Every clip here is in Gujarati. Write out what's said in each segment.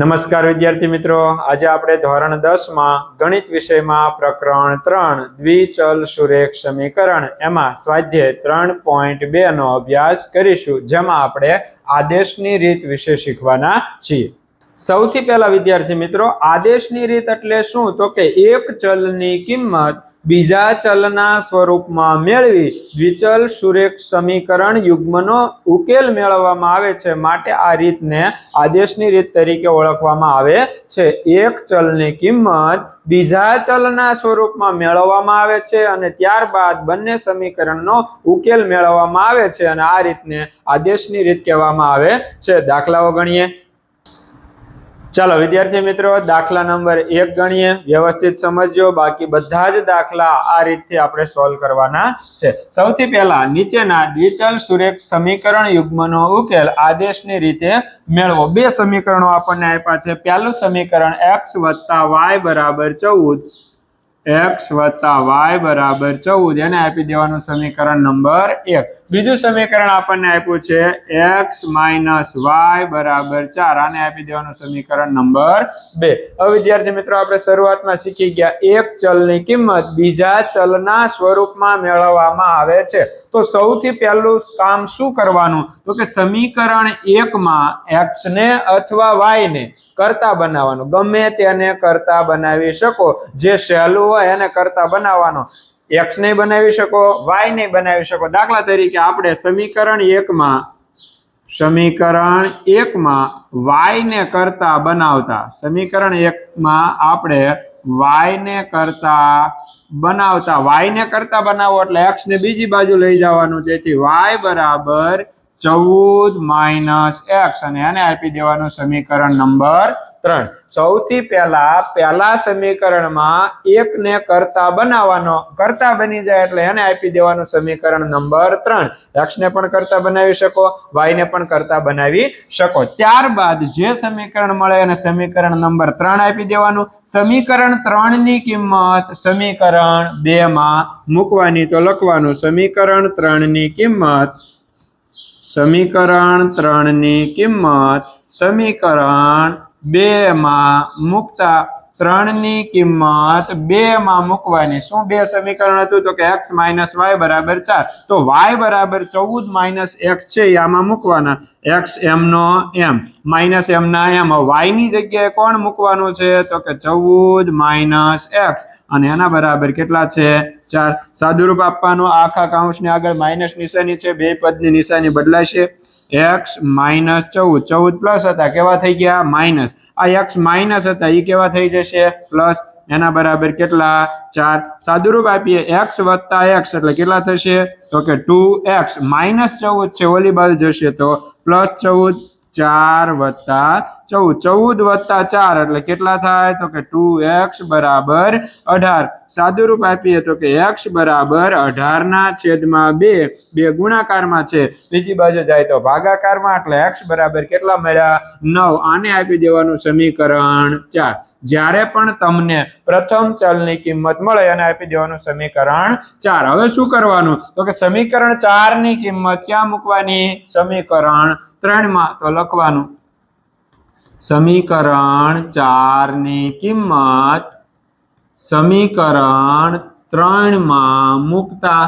નમસ્કાર વિદ્યાર્થી મિત્રો, આજે આપણે ધોરણ 10 માં ગણિત વિષયમાં પ્રકરણ 3 દ્વિચલ સુરેખ સમીકરણ એમાં સ્વાધ્યાય 3.2 નો અભ્યાસ કરીશું, જેમાં આપણે આદેશની રીત વિશે શીખવાના છીએ। સૌથી પહેલા વિદ્યાર્થી મિત્રો, આદેશની રીત એટલે શું? તો કે એક ચલની કિંમત બીજા ચલના સ્વરૂપમાં મેળવી દ્વિચલ સુરેખ સમીકરણ યુગ્મનો ઉકેલ મેળવવામાં આવે છે, માટે આ રીતને આદેશની રીત તરીકે ઓળખવામાં આવે છે। એક ચલની કિંમત બીજા ચલના સ્વરૂપમાં મેળવવામાં આવે છે અને ત્યારબાદ બંને સમીકરણનો ઉકેલ મેળવવામાં આવે છે અને આ રીતને આદેશની રીત કહેવામાં આવે છે। દાખલાઓ ગણીએ। ચાલો વિદ્યાર્થી મિત્રો, દાખલા નંબર 1 ગણીએ। વ્યવસ્થિત સમજજો, બાકી બધા જ દાખલા આ રીતથી આપણે સોલ્વ કરવાના છે। સૌથી પહેલા નીચેના દ્વિચલ સુરેખ સમીકરણ યુગ્મનો ઉકેલ આદેશની રીતે મેળવો। બે સમીકરણો આપણને આપ્યા છે। પહેલું સમીકરણ x + y = 14, x + y = 14 એને આપી દેવાનું સમીકરણ નંબર 1। બીજું સમીકરણ આપણને આપ્યું છે x - y = 4, આને આપી દેવાનું સમીકરણ નંબર 2। હવે વિદ્યાર્થી મિત્રો, આપણે શરૂઆતમાં શીખી ગયા એક ચલની કિંમત બીજા ચલના સ્વરૂપમાં મેળવવામાં આવે છે, તો સૌથી પહેલું કામ શું કરવાનું? તો કે સમીકરણ 1 માં x ને અથવા y ને કરતા બનાવવાનું। ગમે તેને કરતા બનાવી શકો, જે સહેલું હોય એને કરતા બનાવવાનો। x ને બનાવી શકો, y ને બનાવી શકો। દાખલા તરીકે આપણે સમીકરણ 1 માં y ને કરતા બનાવતા, સમીકરણ 1 માં આપણે y ને કરતા બનાવતા, y ને કરતા બનાવો એટલે x ને બીજી બાજુ લઈ જવાનું, તેથી y = 14 - x અને એને આપી દેવાનું સમીકરણ નંબર 3। સૌથી પહેલા સમીકરણમાં 1 ને કરતા બનાવવાનો, કરતા બની જાય એટલે એને આપી દેવાનું સમીકરણ નંબર 3। x ને પણ કરતા બનાવી શકો, y ને પણ કરતા બનાવી શકો। ત્યારબાદ જે સમીકરણ મળે એને સમીકરણ નંબર 3 આપી દેવાનું। સમીકરણ 3 ની કિંમત સમીકરણ 2 માં મૂકવાની, તો લખવાનું સમીકરણ 3 ની કિંમત સમીકરણ 2 માં મૂકતા 3 ની કિંમત 2 માં મૂકવાની। શું બે સમીકરણ હતું? તો કે x - y = 4, તો y = 14 - x છે એ આમાં મૂકવાના, x m નો m માઇનસ m ના m। y ની જગ્યાએ કોણ મૂકવાનું છે? તો કે 14 - x અને એના બરાબર કેટલા છે? 4। સાદુરૂપ આપવાનું, આખા કૌંસની આગળ માઇનસ નિશાની છે, બે પદની નિશાની બદલાશે। x - 14 પ્લસ હતા, કેવા થઈ ગયા? માઇનસ। આ x માઇનસ હતા, એ કેવા થઈ જશે? પ્લસ। એના બરાબર કેટલા? 4। સાદુરૂપ આપીએ, x + x એટલે કેટલા થશે? તો કે 2x, -14 છે ઓલી બાજુ જશે તો +14, 4 + 14, 14 + 4 એટલે કેટલા થાય? તો કે 2x = 18। સાદુરૂપ આપીએ તો કે x = 18/2, બે ગુણાકારમાં છે, બીજી બાજુ જાય તો ભાગાકારમાં, એટલે x = કેટલા મળ્યા? 9, આને આપી દેવાનું સમીકરણ 4। જ્યારે પણ તમને પ્રથમ ચલની કિંમત મળે એને આપી દેવાનું સમીકરણ 4। હવે શું કરવાનું? તો કે સમીકરણ 4 ની કિંમત ક્યાં મૂકવાની? સમીકરણ 3 માં, તો લખવાનું સમીકરણ 4 ની કિંમત સમીકરણ 3 માં મૂકતા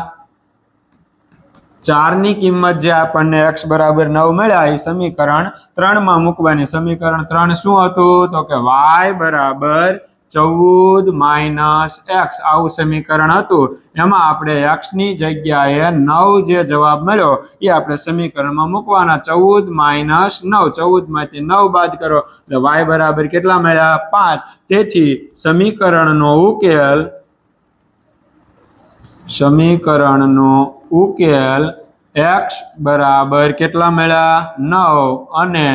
4 ની કિંમત જે આપણને x = 9 મળ્યા એ સમીકરણ 3 માં મૂકવાની। સમીકરણ 3 શું હતું? તો કે y = 14 - x આવું સમીકરણ હતું। એમાં આપણે x ની જગ્યાએ 9 જે જવાબ મળ્યો એ આપણે સમીકરણમાં મૂકવાના। 14 - 9, 14 માંથી 9 બાદ કરો એટલે y બરાબર કેટલા મળ્યા? 5। તેથી સમીકરણનો ઉકેલ x બરાબર કેટલા મળ્યા? 9 અને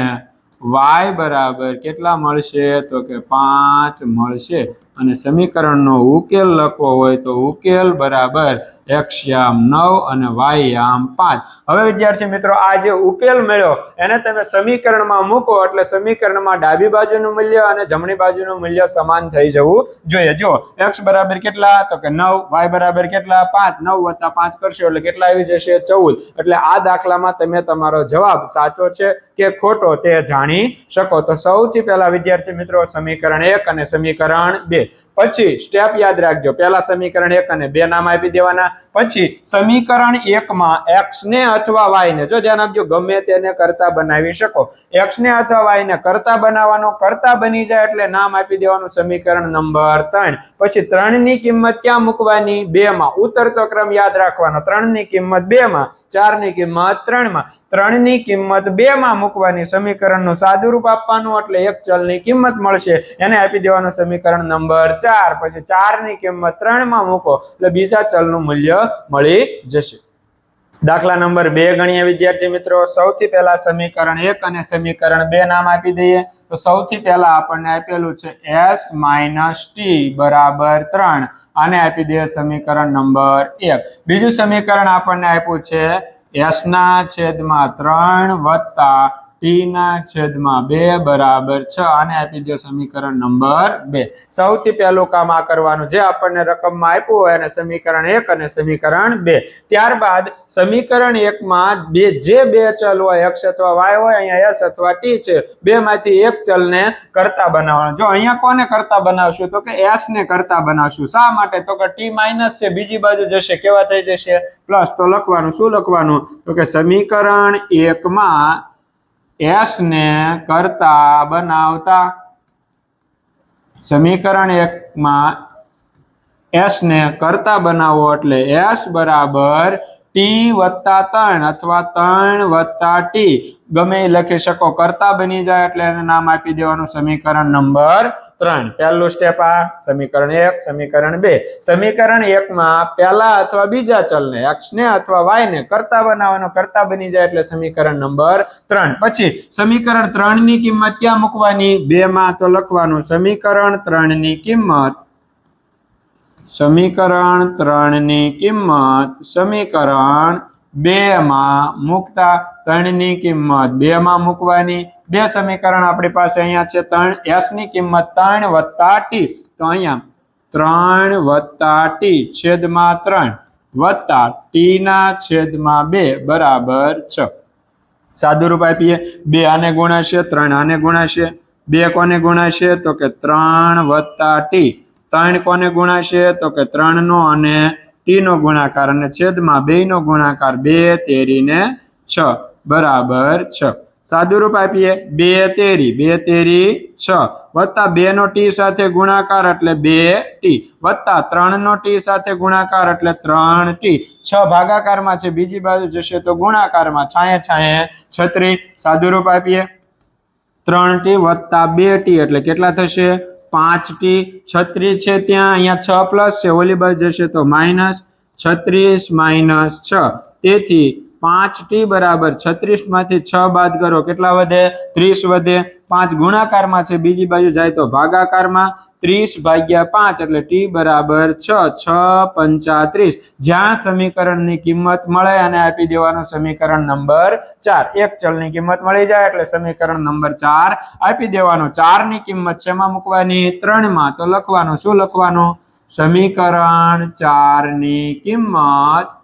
y બરાબર કેટલા મળશે? તો કે 5 મળશે। અને સમીકરણનો ઉકેલ લખવો હોય તો ઉકેલ બરાબર x યામ 9 અને y યામ 5. હવે વિદ્યાર્થી મિત્રો આ જે ઉકેલ મળ્યો એને તમે સમીકરણમાં મૂકો એટલે સમીકરણમાં ડાબી બાજુનું મૂલ્ય અને જમણી બાજુનું મૂલ્ય સમાન થઈ જવું જોઈએ. જો x બરાબર કેટલા તો કે 9, y બરાબર કેટલા 5, 9 + 5 કરશો એટલે કેટલા આવી જશે 14. એટલે આ દાખલામાં તમે તમારો જવાબ સાચો છે કે ખોટો તે જાણી શકો. તો સૌથી પહેલા વિદ્યાર્થી મિત્રો સમીકરણ 1 અને સમીકરણ 2. પછી સ્ટેપ યાદ રાખજો, પહેલા સમીકરણ 1 અને 2 નામ આપી દેવાના. પછી સમીકરણ 1 માં x ને અથવા y ને, જો ધ્યાન આપજો, ગમે તેને કરતા બનાવી શકો. x ને અથવા y ને કરતા બનાવવાનો, કરતા બની જાય એટલે નામ આપી દેવાનું સમીકરણ નંબર 3. પછી 3 ની કિંમત ક્યાં મૂકવાની 2 માં. ઉતરતો ક્રમ યાદ રાખવાનો. 3 ની કિંમત 2 માં, 4 ની કિંમત 3 માં. 3 ની કિંમત 2 માં મૂકવાની, સમીકરણનું સાદું રૂપ આપવાનું એટલે એક ચલની કિંમત મળશે, એને આપી દેવાનું સમીકરણ નંબર 4. પછી 4 ની કિંમત 3 માં મૂકો એટલે બીજા ચલનું મૂલ્ય મળી જશે. દાખલા નંબર 2 ગણીએ વિદ્યાર્થી મિત્રો. સૌથી પહેલા સમીકરણ 1 અને સમીકરણ 2 નામ આપી દઈએ. તો સૌથી પહેલા આપણને આપેલું છે s - t = 3, આને આપી દઈએ સમીકરણ નંબર 1. બીજું સમીકરણ આપણને આપ્યું છે s ના છેદમાં 3 વત્તા t ના છેદમાં 2 બરાબર 6, આને આપી દો સમીકરણ નંબર 2. સૌથી પહેલું કામ આ કરવાનું, જે આપણને રકમમાં આપ્યું હોય અને સમીકરણ 1 અને સમીકરણ 2. ત્યારબાદ સમીકરણ 1 માં જે બે ચલ હોય x અથવા y હોય, અહીંયા s અથવા t છે, બે માંથી એક ચલને કરતા બનાવવાનો. જો અહીંયા કોને કરતા બનાવશું તો કે s ને કરતા બનાવશું. શા માટે તો કે t માઈનસ છે, બીજી બાજુ જશે કેવા થઈ જશે પ્લસ. તો લખવાનું શું લખવાનું તો કે સમીકરણ 1 માં s ને કરતા બનાવતા, સમીકરણ 1 માં s ને કરતા બનાવો એટલે s બરાબર t વત્તા 3 અથવા 3 વત્તા t, ગમે એ લખી શકો. કરતા બની જાય એટલે એને નામ આપી દેવાનું સમીકરણ નંબર 3. પહેલું સ્ટેપ આ સમીકરણ 1, સમીકરણ 2. સમીકરણ 1 માં પહેલા અથવા બીજા ચલને x ને અથવા y ને કરતા બનાવવાનો, કરતા બની જાય એટલે સમીકરણ નંબર 3. પછી સમીકરણ 3 ની કિંમત ક્યાં મૂકવાની 2 માં. તો લખવાનું સમીકરણ 3 ની કિંમત, સમીકરણ 3 ની કિંમત સમીકરણ 2 માં મૂકતા, 3 ની કિંમત 2 માં મૂકવાની. બે સમીકરણ આપણી પાસે અહીંયા છે. 3 s ની કિંમત 3 વત્તા t, તો અહીંયા 3 વત્તા t છેદમાં 3 વત્તા t ના છેદમાં 2 બરાબર 6. સાદું રૂપ આપીએ. 2 આને ગુણાશે, 3 આને ગુણાશે. 2 કોને ગુણાશે તો કે 3 વત્તા t. 3 કોને ગુણાશે તો કે 3 નો અને t નો ગુણાકાર, અને છેદમાં 2 નો ગુણાકાર, 2 તેરી ને 6 બરાબર 6. સાદું રૂપ આપીએ. 2 તેરી 6 વત્તા 2 નો t સાથે ગુણાકાર એટલે 2t વત્તા 3 નો t સાથે ગુણાકાર એટલે 3t. 6 ભાગાકારમાં છે, બીજી બાજુ જશે તો ગુણાકારમાં, છાંયે છાંયે છત્રી. સાદું રૂપ આપીએ. 3t વત્તા 2t એટલે કેટલા થશે 5t. 36 છે ત્યાં, અહીંયા 6 પ્લસ છે, ઓલી બાજુ જશે તો માઇનસ. 36 માઇનસ 6, તેથી 5t બરાબર 36 માંથી 6 બાદ કરો, કેટલા વધે 30 વધે. 5 ગુણાકારમાં છે, બીજી બાજુ જાય તો ભાગાકારમાં, 30 ભાગ્યા 5 એટલે t બરાબર 6. 6 35. જ્યાં સમીકરણની કિંમત મળે અને આપી દેવાનું સમીકરણ નંબર 4. એક ચલની કિંમત મળી જાય એટલે સમીકરણ નંબર 4 આપી દેવાનું. 4 ની કિંમત શેમાં મૂકવાની 3 માં. તો લખવાનું શું લખવાનું સમીકરણ 4 ની કિંમત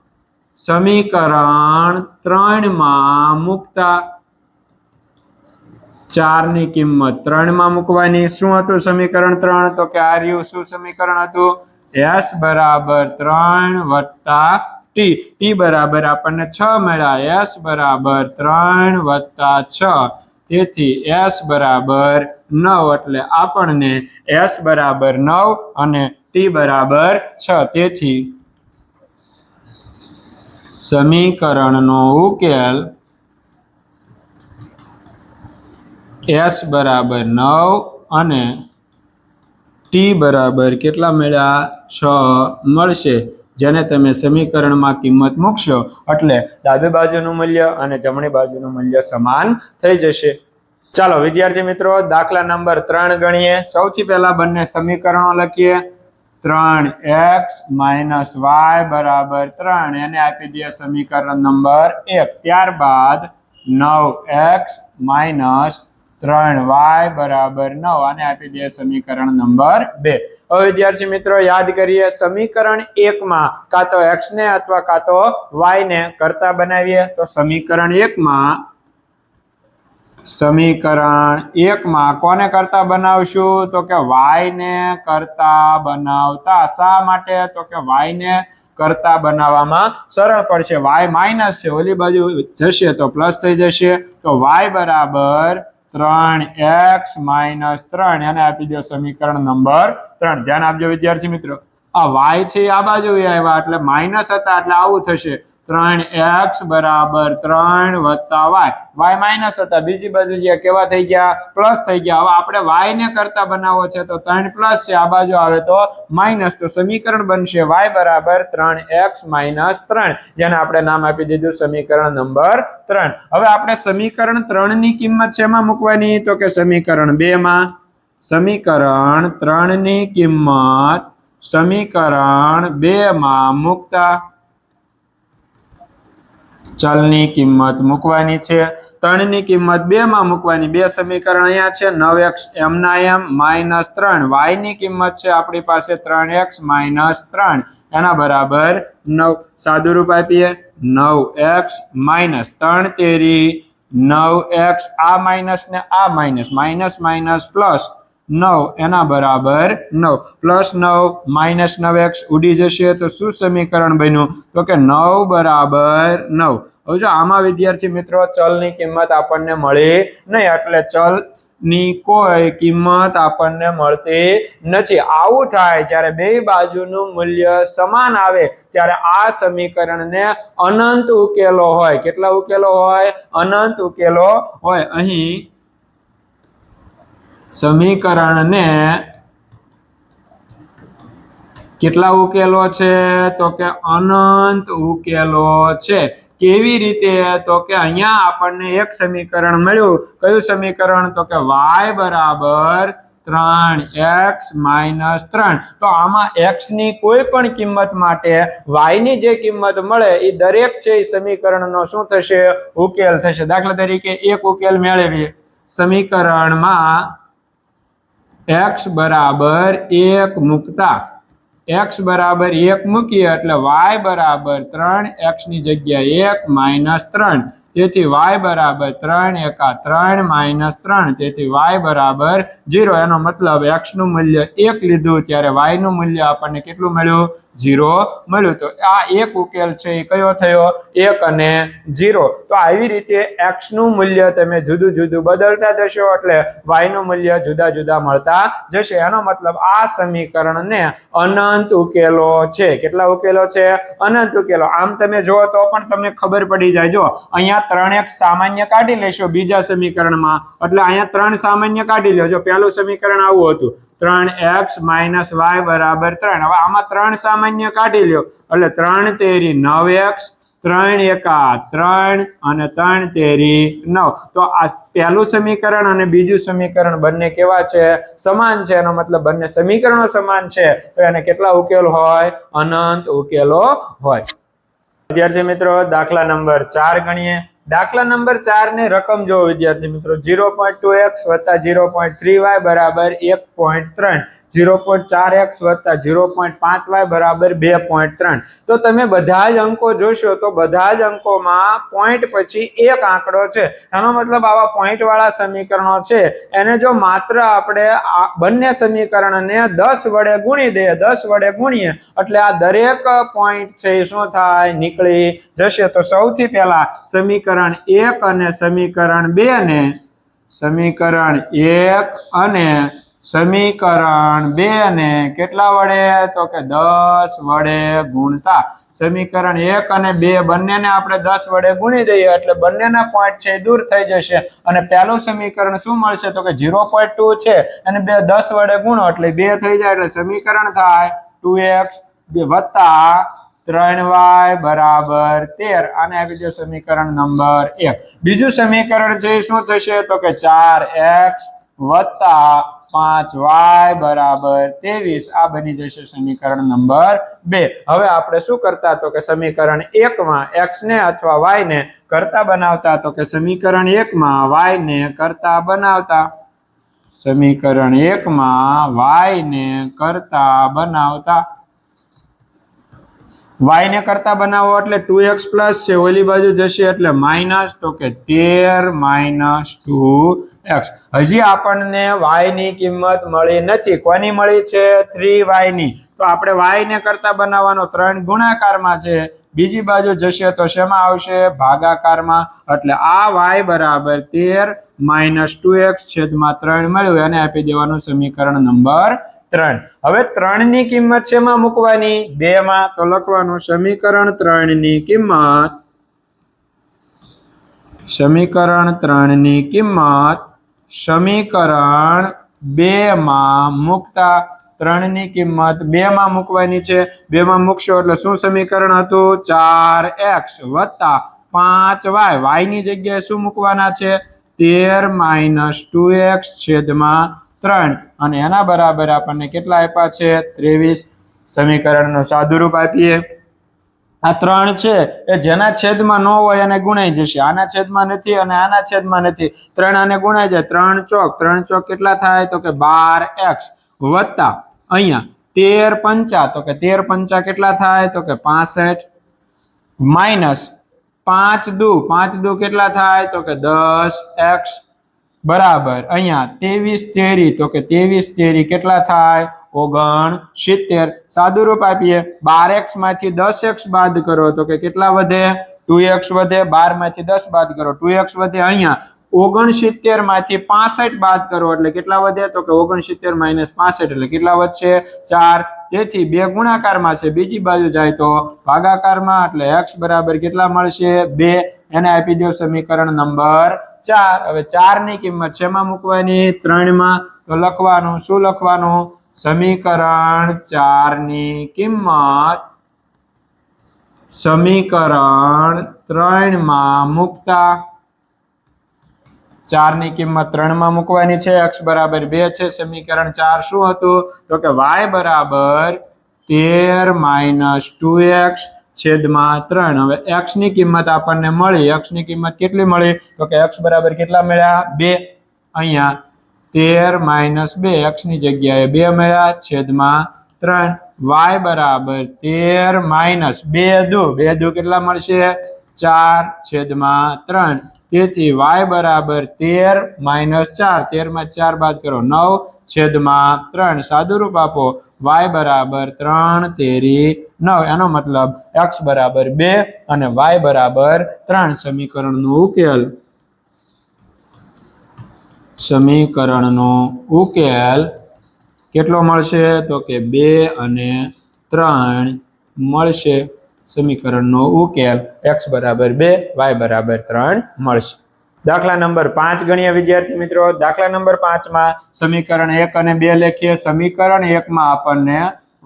સમીકરણ 3 માં મૂકતા, 4 ની કિંમત 3 માં મૂકવાની. શું હતું સમીકરણ 3 તો કે આર્યું શું સમીકરણ હતું s બરાબર 3 વત્તા t. t બરાબર આપણને 6 મળ્યા, s બરાબર 3 વત્તા 6, તેથી s બરાબર 9. એટલે આપણને s બરાબર 9 અને t બરાબર 6, તેથી સમીકરણનો ઉકેલ s બરાબર 9 અને t બરાબર કેટલા મળ્યા 6 મળશે. જેને તમે સમીકરણમાં કિંમત મૂકશો એટલે ડાબી બાજુનું મૂલ્ય અને જમણી બાજુનું મૂલ્ય સમાન થઈ જશે. ચાલો વિદ્યાર્થી મિત્રો દાખલા નંબર 3 ગણીએ. સૌથી પહેલા બંને સમીકરણો લખીએ. 3x માઇનસ વાય બરાબર 3 એને આપી દઈએ સમીકરણ નંબર 1. ત્યારબાદ 9x માઇનસ 3y બરાબર 9 આને આપી દઈએ સમીકરણ નંબર 2. હવે વિદ્યાર્થી મિત્રો યાદ કરીએ, સમીકરણ 1 માં કાં તો x ને અથવા કાં તો y ને કરતા બનાવીએ. તો સમીકરણ 1 માં કોને કરતા બનાવશું? તો કે y ને કરતા બનાવતા. શા માટે? તો કે y ને કરતા બનાવવામાં સરળ પડશે. y માઇનસ છે, ઓલી બાજુ જશે તો પ્લસ થઈ જશે. તો y બરાબર 3x માઇનસ 3 એને આપી દો સમીકરણ નંબર 3. ધ્યાન આપજો વિદ્યાર્થી મિત્રો, આ y છે આ બાજુ આવ્યા એટલે માઇનસ હતા એટલે આવું થશે. 3x બરાબર 3 વત્તા y માઇનસ હતા, બીજી બાજુ જ્યાં કેવા થઈ ગયા? પ્લસ થઈ ગયા. હવે આપણે y ને કરતા બનાવવો છે તો 3 પ્લસ છે, આ બાજુ આવે તો માઇનસ. તો સમીકરણ બનશે y બરાબર 3x માઇનસ 3, જેને આપણે નામ આપી દીધું સમીકરણ નંબર 3. હવે આપણે સમીકરણ 3 ની કિંમત શેમાં મૂકવાની? તો કે સમીકરણ 2 માં. સમીકરણ 3 ની કિંમત સમીકરણ 2 માં મૂકતા ચલની કિંમત મૂકવાની છે. 3 ની કિંમત 2 માં મૂકવાની. બે સમીકરણ અહીંયા છે, 9x m ના m માઇનસ 3. y ની કિંમત છે આપણી પાસે 3x માઇનસ 3 એના બરાબર 9. સાદું રૂપ આપીએ, 9x માઇનસ 3 તેરી 9x, આ માઇનસ ને આ માઇનસ, માઇનસ માઇનસ પ્લસ 9 એના બરાબર 9 પ્લસ 9 માઇનસ 9x ઉડી જશે. તો શું સમીકરણ બન્યું? તો કે 9 બરાબર 9. હવે જો આમાં વિદ્યાર્થી મિત્રો ચલની કિંમત આપણને મળી નહીં, એટલે ચલની કોઈ કિંમત આપણને મળતી નથી. આવું થાય જ્યારે બે બાજુનું મૂલ્ય સમાન આવે ત્યારે આ સમીકરણને અનંત ઉકેલો હોય. કેટલા ઉકેલો હોય? અનંત ઉકેલો હોય. અહીં સમીકરણને કેટલા ઉકેલો છે? તો કે અનંત ઉકેલો છે. કેવી રીતે? તો કે અહીંયા આપણને એક સમીકરણ મળ્યું. કયું સમીકરણ? તો કે y બરાબર 3x માઇનસ 3. તો આમાં x ની કોઈ પણ કિંમત માટે y ની જે કિંમત મળે એ દરેક છે એ સમીકરણનો શું થશે? ઉકેલ થશે. દાખલા તરીકે એક ઉકેલ મેળવીએ. સમીકરણમાં x બરાબર 1 મૂકતા, x બરાબર 1 મૂકીએ એટલે y બરાબર 3x ની જગ્યાએ 1 માઇનસ 3. તેથી y બરાબર 3 એકા 3 માઇનસ 3. તેથી y બરાબર 0. એનો મતલબ x નું મૂલ્ય 1 લીધું ત્યારે y નું મૂલ્ય આપણને કેટલું મળ્યું? 0 મળ્યું. તો આ એક ઉકેલ છે એ કયો થયો? 1 અને 0. તો આવી રીતે x નું મૂલ્ય તમે જુદું જુદું બદલતા જશો એટલે y નું મૂલ્ય જુદા જુદા મળતા જશે. એનો મતલબ આ સમીકરણને અનંત ઉકેલો છે. કેટલા ઉકેલો છે? અનંત ઉકેલો. આમ તમે જુઓ તો પણ તમને ખબર પડી જાય. જો અહીંયા 3x સામાન્ય કાઢી લેશો બીજા સમીકરણમાં, એટલે અહીંયા 3 સામાન્ય કાઢી લો. જો પહેલું સમીકરણ આવું હતું, 3x માઇનસ y બરાબર 3. હવે આમાં 3 સામાન્ય કાઢી લ્યો એટલે 3 તેરી 9x, 3 એકા 3 અને 3 તેરી 9. તો આ પહેલું સમીકરણ અને બીજું સમીકરણ બંને કેવા છે? સમાન છે. એનો મતલબ બંને સમીકરણો સમાન છે તો એને કેટલા ઉકેલ હોય? અનંત ઉકેલો હોય. વિદ્યાર્થી મિત્રો દાખલા નંબર 4 ગણીએ. દાખલા નંબર 4 ને રકમ જો વિદ્યાર્થી મિત્રો, 0.2x વત્તા 0.3y બરાબર 1.3, 0.4x વત્તા 0.5y બરાબર 2.3. તો તમે બધા જ અંકો જોશો તો બધા જ અંકોમાં પોઈન્ટ પછી એક આંકડો છે. એનો મતલબ આવા પોઈન્ટ વાળા સમીકરણો છે એને જો માત્ર આપણે બંને સમીકરણને 10 વડે ગુણી દઈએ, 10 વડે ગુણીએ એટલે આ દરેક પોઈન્ટ છે એ શું થાય? નીકળી જશે. તો સૌથી પહેલા સમીકરણ 1 અને સમીકરણ 2 ને સમીકરણ 1 અને સમીકરણ 2 ને કેટલા વડે? તો કે 10 વડે ગુણતા. સમીકરણ 1 અને 2 બંનેને આપણે 10 વડે ગુણી દઈએ એટલે બંનેના પોઈન્ટ છે દૂર થઈ જશે અને પહેલું સમીકરણ શું મળશે? તો કે 0.2 છે અને 10 વડે ગુણો એટલે 2 થઈ જાય એટલે સમીકરણ થાય 2x વત્તા 3y બરાબર 13. આને આપી દો સમીકરણ નંબર 1. બીજું સમીકરણ છે શું થશે? તો કે 4x વત્તા 5y બરાબર 23 આ બની જશે સમીકરણ નંબર 2. હવે આપણે શું કરતા તો કે સમીકરણ 1 માં x ને અથવા y ને કરતા બનાવતા તો કે સમીકરણ 1 માં y ને કરતા બનાવતા સમીકરણ 1 માં y ને કરતા બનાવતા y ને કરતા બનાવો એટલે 2x પ્લસ છે ઓલી બાજુ જશે એટલે માઇનસ તો કે 13 - 2x. હજી આપણને y ની કિંમત મળી નથી. કોની મળી છે? 3y ની. તો આપણે y ને કરતા બનાવવાનો 3 ગુણાકારમાં છે, બીજી બાજુ જશે તો શેમાં આવશે? ભાગાકારમાં. એટલે આ y બરાબર 13 - 2x છેદમાં 3 મળ્યું એને આપી દેવાનું સમીકરણ નંબર 3. હવે 3 ની કિંમત શેમાં મૂકવાની? 2 માં. તો લખવાનું સમીકરણ 3 ની કિંમત સમીકરણ 2 માં મૂકતા 3 ની કિંમત 2 માં મૂકવાની છે. 2 માં મૂકશો એટલે શું સમીકરણ હતું? 4x વત્તા 5y. y ની જગ્યાએ શું મૂકવાના છે? 13 - 2x છેદમાં 3 અને એના બરાબર આપણને કેટલા આપ્યા છે? 23. સમીકરણનું સાદુરૂપ આપીએ. આ 3 છે એ જેના છેદમાં ન હોય એને ગુણાઈ જશે. આના છેદમાં નથી અને આના છેદમાં નથી. 3 આને ગુણાઈ જાય. 3 ચોક કેટલા થાય? તો કે 12x વત્તા અહીંયા 13 પંચા તો કે 13 પંચા કેટલા થાય? તો કે 65 માઇનસ 5 દુ કેટલા થાય? તો કે 10x બરાબર અહીંયા 23 તેરી તો કે 23 તેરી કેટલા થાય? 69. સાદુરૂપ આપીએ. 12x માંથી 10x બાદ કરો તો કે કેટલા વધે? 2x વધે. 12 માંથી 10 બાદ કરો 2x વધે. અહીંયા 69 માંથી 65 બાદ કરો એટલે કેટલા વધે? તો કે 69 - 65 એટલે કેટલા વધશે? 4. તેથી 2 ગુણાકારમાં છે, બીજી બાજુ જાય તો ભાગાકારમાં એટલે x બરાબર કેટલા મળશે? 2. એને આપી દો સમીકરણ નંબર 4. હવે 4 ની કિંમત શેમાં મૂકવાની? 3 માં. તો લખવાનું શું લખવાનું? સમીકરણ 4 ની કિંમત સમીકરણ 3 માં મૂકતા 4 ની કિંમત 3 માં મૂકવાની છે. x બરાબર 2 છે. સમીકરણ 4 શું હતું? તો કે y બરાબર 13 - 2x છેદમાં 3. હવે x ની કિંમત આપણને મળી. x ની કિંમત કેટલી મળી? તો કે x બરાબર કેટલા મળ્યા? 2. અહીંયા 13 - 2 x ની જગ્યાએ 2 મળ્યા છેદમાં 3. y બરાબર 13 - 2 દુ કેટલા મળશે? 4 છેદમાં 3. તેથી y બરાબર 13 - 4. 13 માં 4 બાદ કરો 9 છેદમાં 3. સાદુરૂપ આપો. y બરાબર 3 તેરી 9. એનો મતલબ x બરાબર 2 અને y બરાબર 3. સમીકરણનો ઉકેલ કેટલો મળશે? તો કે 2 અને 3 મળશે. સમીકરણનો ઉકેલ x બરાબર 2 y બરાબર 3 મળશે. દાખલા નંબર 5 ગણીએ વિદ્યાર્થી મિત્રો. દાખલા નંબર 5 માં સમીકરણ 1 અને 2 લખીએ. સમીકરણ 1 માં આપણને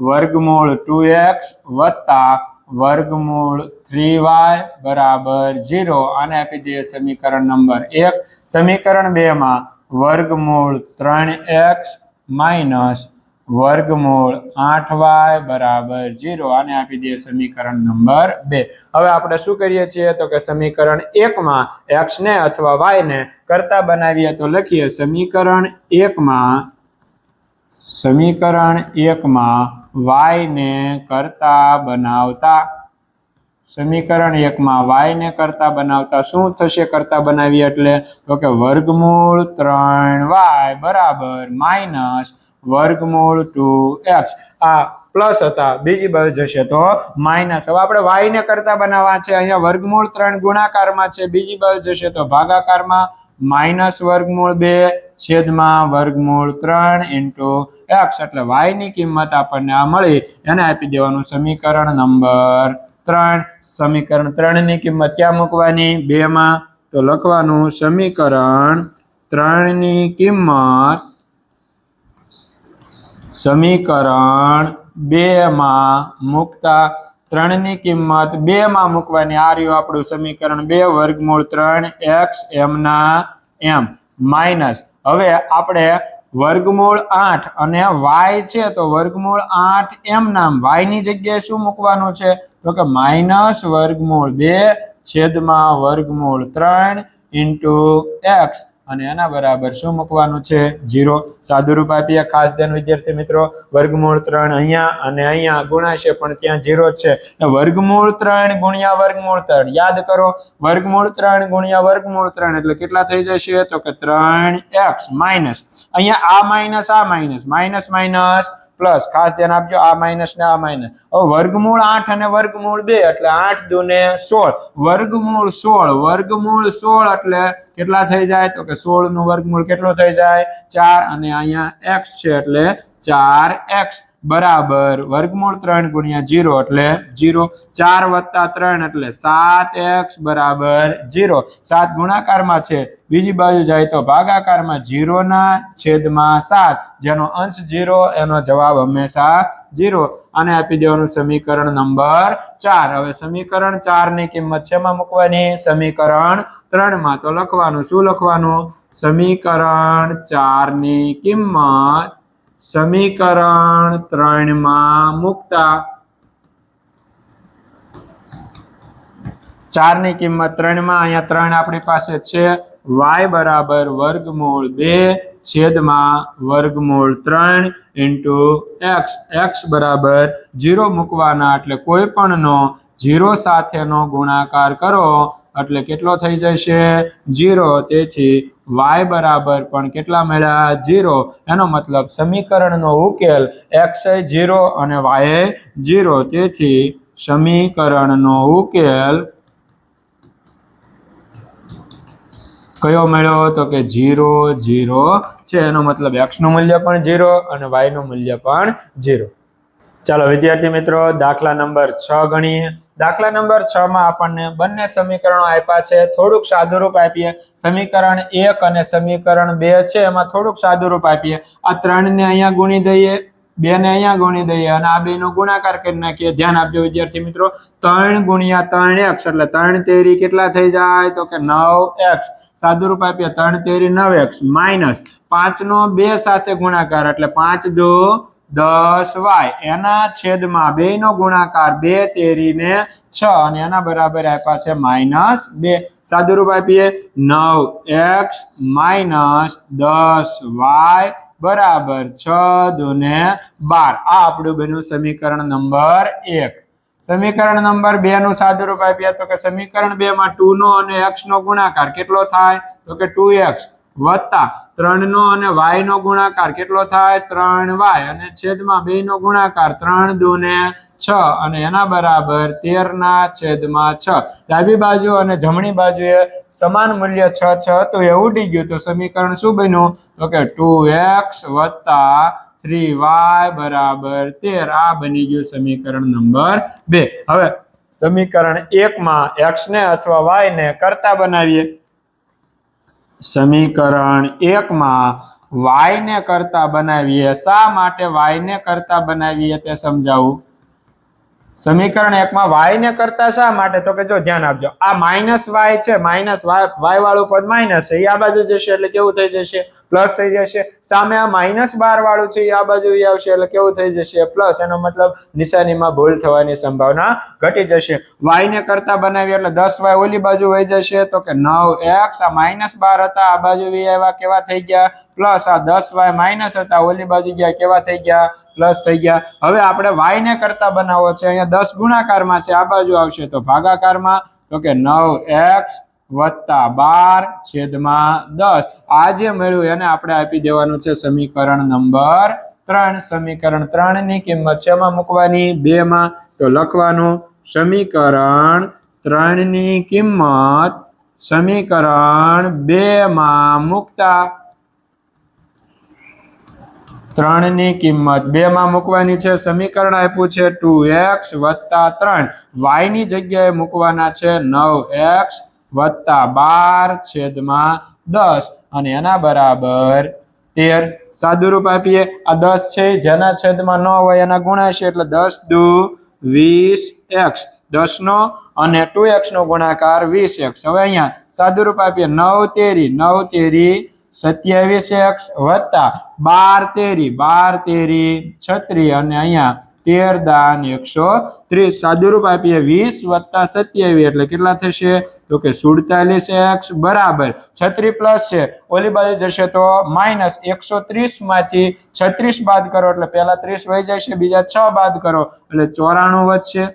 વર્ગમૂળ 2x વત્તા વર્ગમૂળ 3y બરાબર 0 આને આપી દઈએ સમીકરણ નંબર 1. સમીકરણ 2 માં વર્ગમૂળ 3x માઇનસ વર્ગમૂળ 8y બરાબર 0 આને આપી દઈએ સમીકરણ નંબર 2. હવે આપણે શું કરીએ છીએ તો કે સમીકરણ 1 માં x ને અથવા y ને કરતા બનાવીએ તો લખીએ સમીકરણ 1 માં y ને કરતા બનાવતા સમીકરણ 1 માં y ને કરતા બનાવતા શું થશે? કરતા બનાવીએ એટલે તો કે વર્ગમૂળ 3y બરાબર માઇનસ વર્ગમૂળ 2x. આ પ્લસ હતા, બીજી બાજુ જશે તો માઇનસ. હવે આપણે y ને કરતા બનાવવા છે. અહીંયા વર્ગમૂળ 3 ગુણાકારમાં છે, બીજી બાજુ જશે તો ભાગાકારમાં. માઇનસ વર્ગમૂળ 2 છેદમાં વર્ગમૂળ 3 ઇન્ટુ x એટલે y ની કિંમત આપણને આ મળી એને આપી દેવાનું સમીકરણ નંબર 3. સમીકરણ 3 ની કિંમત ક્યાં મૂકવાની? 2 માં. તો લખવાનું સમીકરણ 3 ની કિંમત સમીકરણ 2 માં મૂકતા 3 ની કિંમત 2 માં મૂકવાની. આ રહ્યું આપણું સમીકરણ 2 વર્ગમૂળ 3 x m ના m માઇનસ હવે આપણે વર્ગમૂળ 8 અને y છે તો વર્ગમૂળ 8 એમ નામ y ની જગ્યાએ શું મૂકવાનું છે તો કે માઈનસ વર્ગમૂળ 2 છેદમાં વર્ગમૂળ 3 ઇન્ટુ x અને એના બરાબર શું મૂકવાનું છે 0. સાદું રૂપ આપીએ. ખાસ ધ્યાન વિદ્યાર્થી મિત્રો, વર્ગમૂળ 3 અહીંયા અને અહીંયા ગુણાશે પણ ત્યાં 0 છે. વર્ગમૂળ 3 ગુણ્યા વર્ગમૂળ 3 યાદ કરો, વર્ગમૂળ 3 ગુણ્યા વર્ગમૂળ 3 એટલે કેટલા થઈ જશે તો કે 3x માઇનસ અહીંયા આ માઇનસ માઇનસ માઇનસ પ્લસ. ખાસ ધ્યાન આપજો, આ માઇનસ ને આ માઇનસ. હવે વર્ગમૂળ 8 અને વર્ગમૂળ 2 એટલે 8 દુને 16. વર્ગમૂળ 16 એટલે કેટલા થઈ જાય તો કે 16 નું વર્ગમૂળ કેટલું થઈ જાય 4 અને અહીંયા x છે એટલે 4x બરાબર વર્ગમૂળ 3 ગુણ્યા 0 એટલે 0. 4 વત્તા 3 એટલે 7x બરાબર 0. 7 ગુણાકારમાં છે, બીજી બાજુ જાય તો ભાગાકારમાં 0 ના છેદમાં 7 જેનો અંશ 0 એનો જવાબ હંમેશા 0. આને આપી દેવાનું સમીકરણ નંબર 4. હવે સમીકરણ 4 ની કિંમત શેમાં મૂકવાની સમીકરણ 3 માં. તો લખવાનું શું લખવાનું સમીકરણ 4 ની કિંમત સમીકરણ 3 માં મૂકતા 4 ની કિંમત 3 માં અહીંયા 3 આપણી પાસે છે, y બરાબર વર્ગમૂળ 2 છેદમાં વર્ગમૂળ 3 ઇન્ટુ x બરાબર 0 મૂકવાના એટલે કોઈ પણ નો 0 સાથેનો ગુણાકાર કરો એટલે કેટલો થઈ જશે 0. તેથી y બરાબર પણ કેટલા મળ્યા 0. એનો મતલબ સમીકરણનો ઉકેલ x એ 0 અને y એ 0. તેથી સમીકરણનો ઉકેલ કયો મળ્યો તો કે 0 0 છે. એનો મતલબ x નું મૂલ્ય પણ 0 અને y નું મૂલ્ય પણ 0. ચાલો વિદ્યાર્થી મિત્રો, દાખલા નંબર 6 ગણીએ. દાખલા નંબર 6 માં આપણને બંને સમીકરણો આપ્યા છે. થોડુંક સાદુરૂપ આપીએ. સમીકરણ 1 અને સમીકરણ 2 છે એમાં થોડુંક સાદુરૂપ આપીએ. આ 3 ને અહીંયા ગુણી દઈએ, 2 ને અહીંયા ગુણી દઈએ અને આ બે નો ગુણાકાર કરી નાખીએ. ધ્યાન આપજો વિદ્યાર્થી મિત્રો, 3 ગુણ્યા 3x એટલે 3 તેરી કેટલા થઈ જાય તો કે 9x. સાદુરૂપ આપીએ 3 તેરી 9x માઇનસ 5 નો 2 સાથે ગુણાકાર એટલે 5 દુ 10y એના છેદમાં 2 નો ગુણાકાર 2 તેરી ને 6 અને એના બરાબર આપ્યા છે -2. સાદુરૂપ આપીએ 9x માઇનસ 10y બરાબર 6 દુને 12. આ આપણું બન્યું સમીકરણ નંબર 1. સમીકરણ નંબર 2 નું સાદુરૂપ આપીએ તો કે સમીકરણ 2 માં 2 નો અને x નો ગુણાકાર કેટલો થાય તો કે 2x વત્તા 3 નો અને y નો ગુણાકાર કેટલો થાય 3y અને છેદમાં 2 નો ગુણાકાર 3 દુને 6 અને એના બરાબર 13 ના છેદમાં 6. ડાબી બાજુ અને જમણી બાજુએ સમાન મૂલ્ય 6 હતું એ ઉડી ગયું તો સમીકરણ શું બન્યું તો કે 2x વત્તા 3y બરાબર 13. આ બની ગયું સમીકરણ નંબર 2. હવે સમીકરણ 1 માં x ને અથવા y ને કરતા બનાવીએ. સમીકરણ 1 માં y ને કરતા બનાવીએ. શા માટે y ને કરતા બનાવીએ તે સમજાવું. સમીકરણ 1 માં y ને કરતા શા માટે તો કે જો ધ્યાન આપજો, આ માઇનસ y છે, માઇનસ y વાળું પદ માઇનસ છે, એ આ બાજુ જશે એટલે કેવું થઈ જશે પ્લસ થઈ જશે. સામે આ -12 વાળું છે એ આ બાજુ આવશે એટલે કેવું થઈ જશે પ્લસ. એનો મતલબ નિશાનીમાં ભૂલ થવાની સંભાવના ઘટી જશે. y ને કરતા બનાવીએ એટલે 10y ઓલી બાજુ વહી જશે તો કે 9x. આ -12 હતા આ બાજુ આવ્યા કેવા થઈ ગયા પ્લસ. આ 10y માઇનસ હતા ઓલી બાજુ ગયા કેવા થઈ ગયા પ્લસ થઈ ગયા. હવે આપણે y ને કરતા બનાવવો છે. અહીંયા 10 ગુણાકારમાં છે, આ બાજુ આવશે તો ભાગાકારમાં તો કે 9x વત્તા 12 છેદમાં 10. આ જે મળ્યું એને આપણે આપી દેવાનું છે સમીકરણ નંબર 3. સમીકરણ 3 ની કિંમત શેમાં મૂકવાની 2 માં. તો લખવાનું સમીકરણ 3 ની કિંમત સમીકરણ 2 માં મૂકતા 3 ની કિંમત 2 માં મૂકવાની છે. સમીકરણ આપ્યું છે 2x વત્તા 3. y ની જગ્યાએ મૂકવાના છે 9x વત્તા 12 છેદમાં 10 અને એના બરાબર 13. સાદુરૂપ આપીએ આ 10 છે જેના છેદમાં 9 હોય એના ગુણાશે એટલે 10 દુ 20x. 10 નો અને 2x નો ગુણાકાર 20x. હવે અહીંયા સાદુરૂપ આપીએ 9 તેરી 27x વત્તા 12 તેરી 36 અને અહીંયા 13 દાન 130 સાદુરૂપ આપીએ 20 વત્તા 27 એટલે કેટલા થશે તો કે 47x બરાબર 36 પ્લસ છે ઓલી બાજુ જશે તો માઇનસ 130 માંથી 36 બાદ કરો એટલે પહેલા 30 વહી જશે બીજા 6 બાદ કરો એટલે 94 વધશે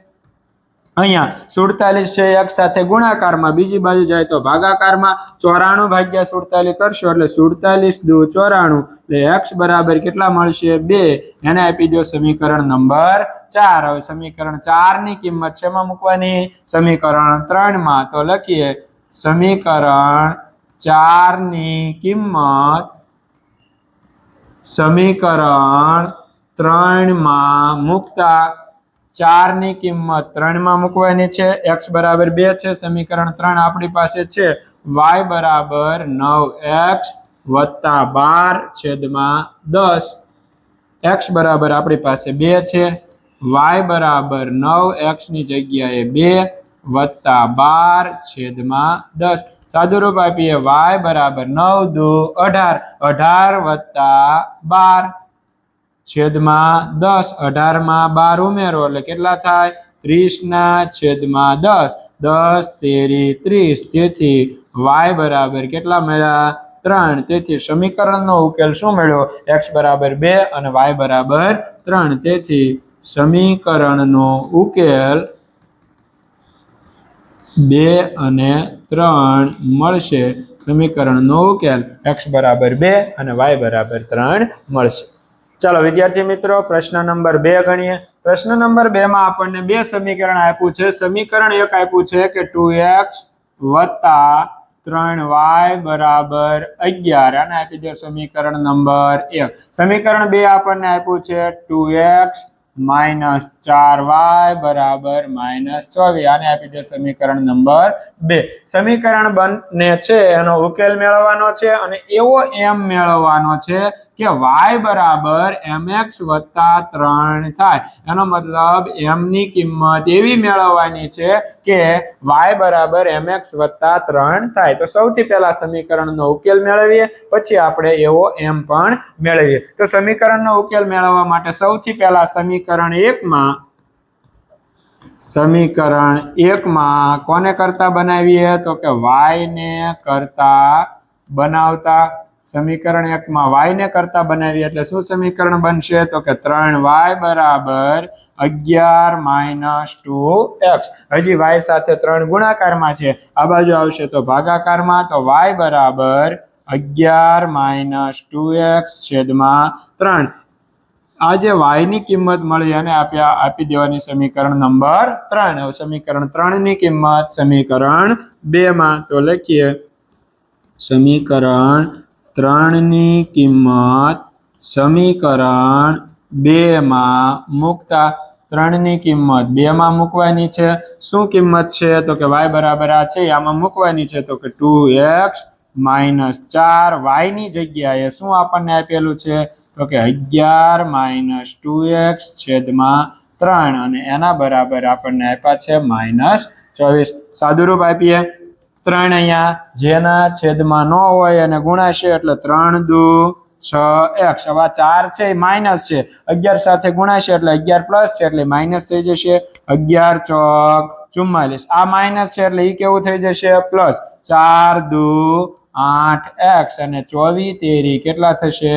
અહીંયા 47 છે એક સાથે ગુણાકારમાં બીજી બાજુ જાય તો ભાગાકારમાં 94 ભાગ્યા 47 કરશો એટલે 47 દુ 94 એટલે x બરાબર કેટલા મળશે 2 એને આપી દો સમીકરણ નંબર 4 હવે સમીકરણ 4 ની કિંમત શેમાં મૂકવાની સમીકરણ 3 માં તો લખીએ સમીકરણ 4 ની કિંમત સમીકરણ 3 માં મૂકતા 4 ની કિંમત 3 માં મૂકવાની છે x બરાબર 2 છે સમીકરણ 3 આપણી પાસે છે y બરાબર 9x વત્તા 12 છેદમાં 10 x બરાબર આપણી પાસે 2 છે y બરાબર 9x ની જગ્યાએ 2 વત્તા 12 છેદમાં 10 સાદુરૂપ આપીએ y બરાબર 9 દુ 18 18 વત્તા 12 છેદમાં 10 18 માં 12 ઉમેરો એટલે કેટલા થાય 30 ના છેદમાં 10 10 તેરી 30 તેથી y બરાબર કેટલા મળ્યા 3 તેથી સમીકરણનો ઉકેલ શું મળ્યો x બરાબર 2 અને y બરાબર 3 તેથી સમીકરણનો ઉકેલ 2 અને 3 મળશે સમીકરણનો ઉકેલ x બરાબર 2 અને y બરાબર 3 મળશે ચાલો વિદ્યાર્થી મિત્રો પ્રશ્ન નંબર 2 ગણીએ પ્રશ્ન નંબર 2 માં આપણને બે સમીકરણ આપ્યું છે સમીકરણ એક આપ્યું છે કે 2x વત્તા 3y બરાબર 11 અને આપી દો સમીકરણ નંબર 1 સમીકરણ 2 આપણને આપ્યું છે 2x માઇનસ 4y બરાબર -24 આને આપી દે સમીકરણ નંબર 2 સમીકરણ બંને છે એનો ઉકેલ મેળવવાનો છે અને એવો m મેળવવાનો છે કે y બરાબર mx વત્તા 3 થાય એનો મતલબ m ની કિંમત એવી મેળવવાની છે કે y બરાબર mx વત્તા 3 થાય તો સૌથી પહેલા સમીકરણનો ઉકેલ મેળવીએ પછી આપણે એવો m પણ મેળવીએ તો સમીકરણનો ઉકેલ મેળવવા માટે સૌથી પહેલા સમીકરણ 1 માં કોને કરતા બનાવીએ તો કે y ને કરતા બનાવતા સમીકરણ 1 માં y ને કરતા બનાવીએ એટલે શું સમીકરણ બનશે તો કે 3y બરાબર 11 - 2x હજી y સાથે 3 ગુણાકારમાં છે આ બાજુ આવશે તો ભાગાકારમાં તો y બરાબર 11 - 2x છેદમાં 3 આ જે y ની કિંમત મળી અને આપી દેવાની સમીકરણ નંબર 3 હવે સમીકરણ 3 ની કિંમત સમીકરણ 2 માં તો લખીએ સમીકરણ 3 ની કિંમત સમીકરણ 2 માં મૂકતા 3 ની કિંમત 2 માં મૂકવાની છે શું કિંમત છે તો કે y બરાબર આ છે આમાં મૂકવાની છે તો કે 2x -4 y ની જગ્યાએ શું આપણને આપેલું છે તો કે 11 - 2x છેદમાં 3 અને એના બરાબર આપણને આપ્યા છે -24 સાદુરૂપ આપીએ 3 અહીંયા જેના છેદમાં ન હોય અને ગુણાશે એટલે 3 દુ 6x હવે 4 છે માઇનસ છે 11 સાથે ગુણાશે એટલે 11 પ્લસ છે એટલે માઇનસ થઈ જશે 11 ચોક 44 આ માઇનસ છે એટલે ઈ કેવું થઈ જશે પ્લસ 4 દુ 8x અને 24 તેરી કેટલા થશે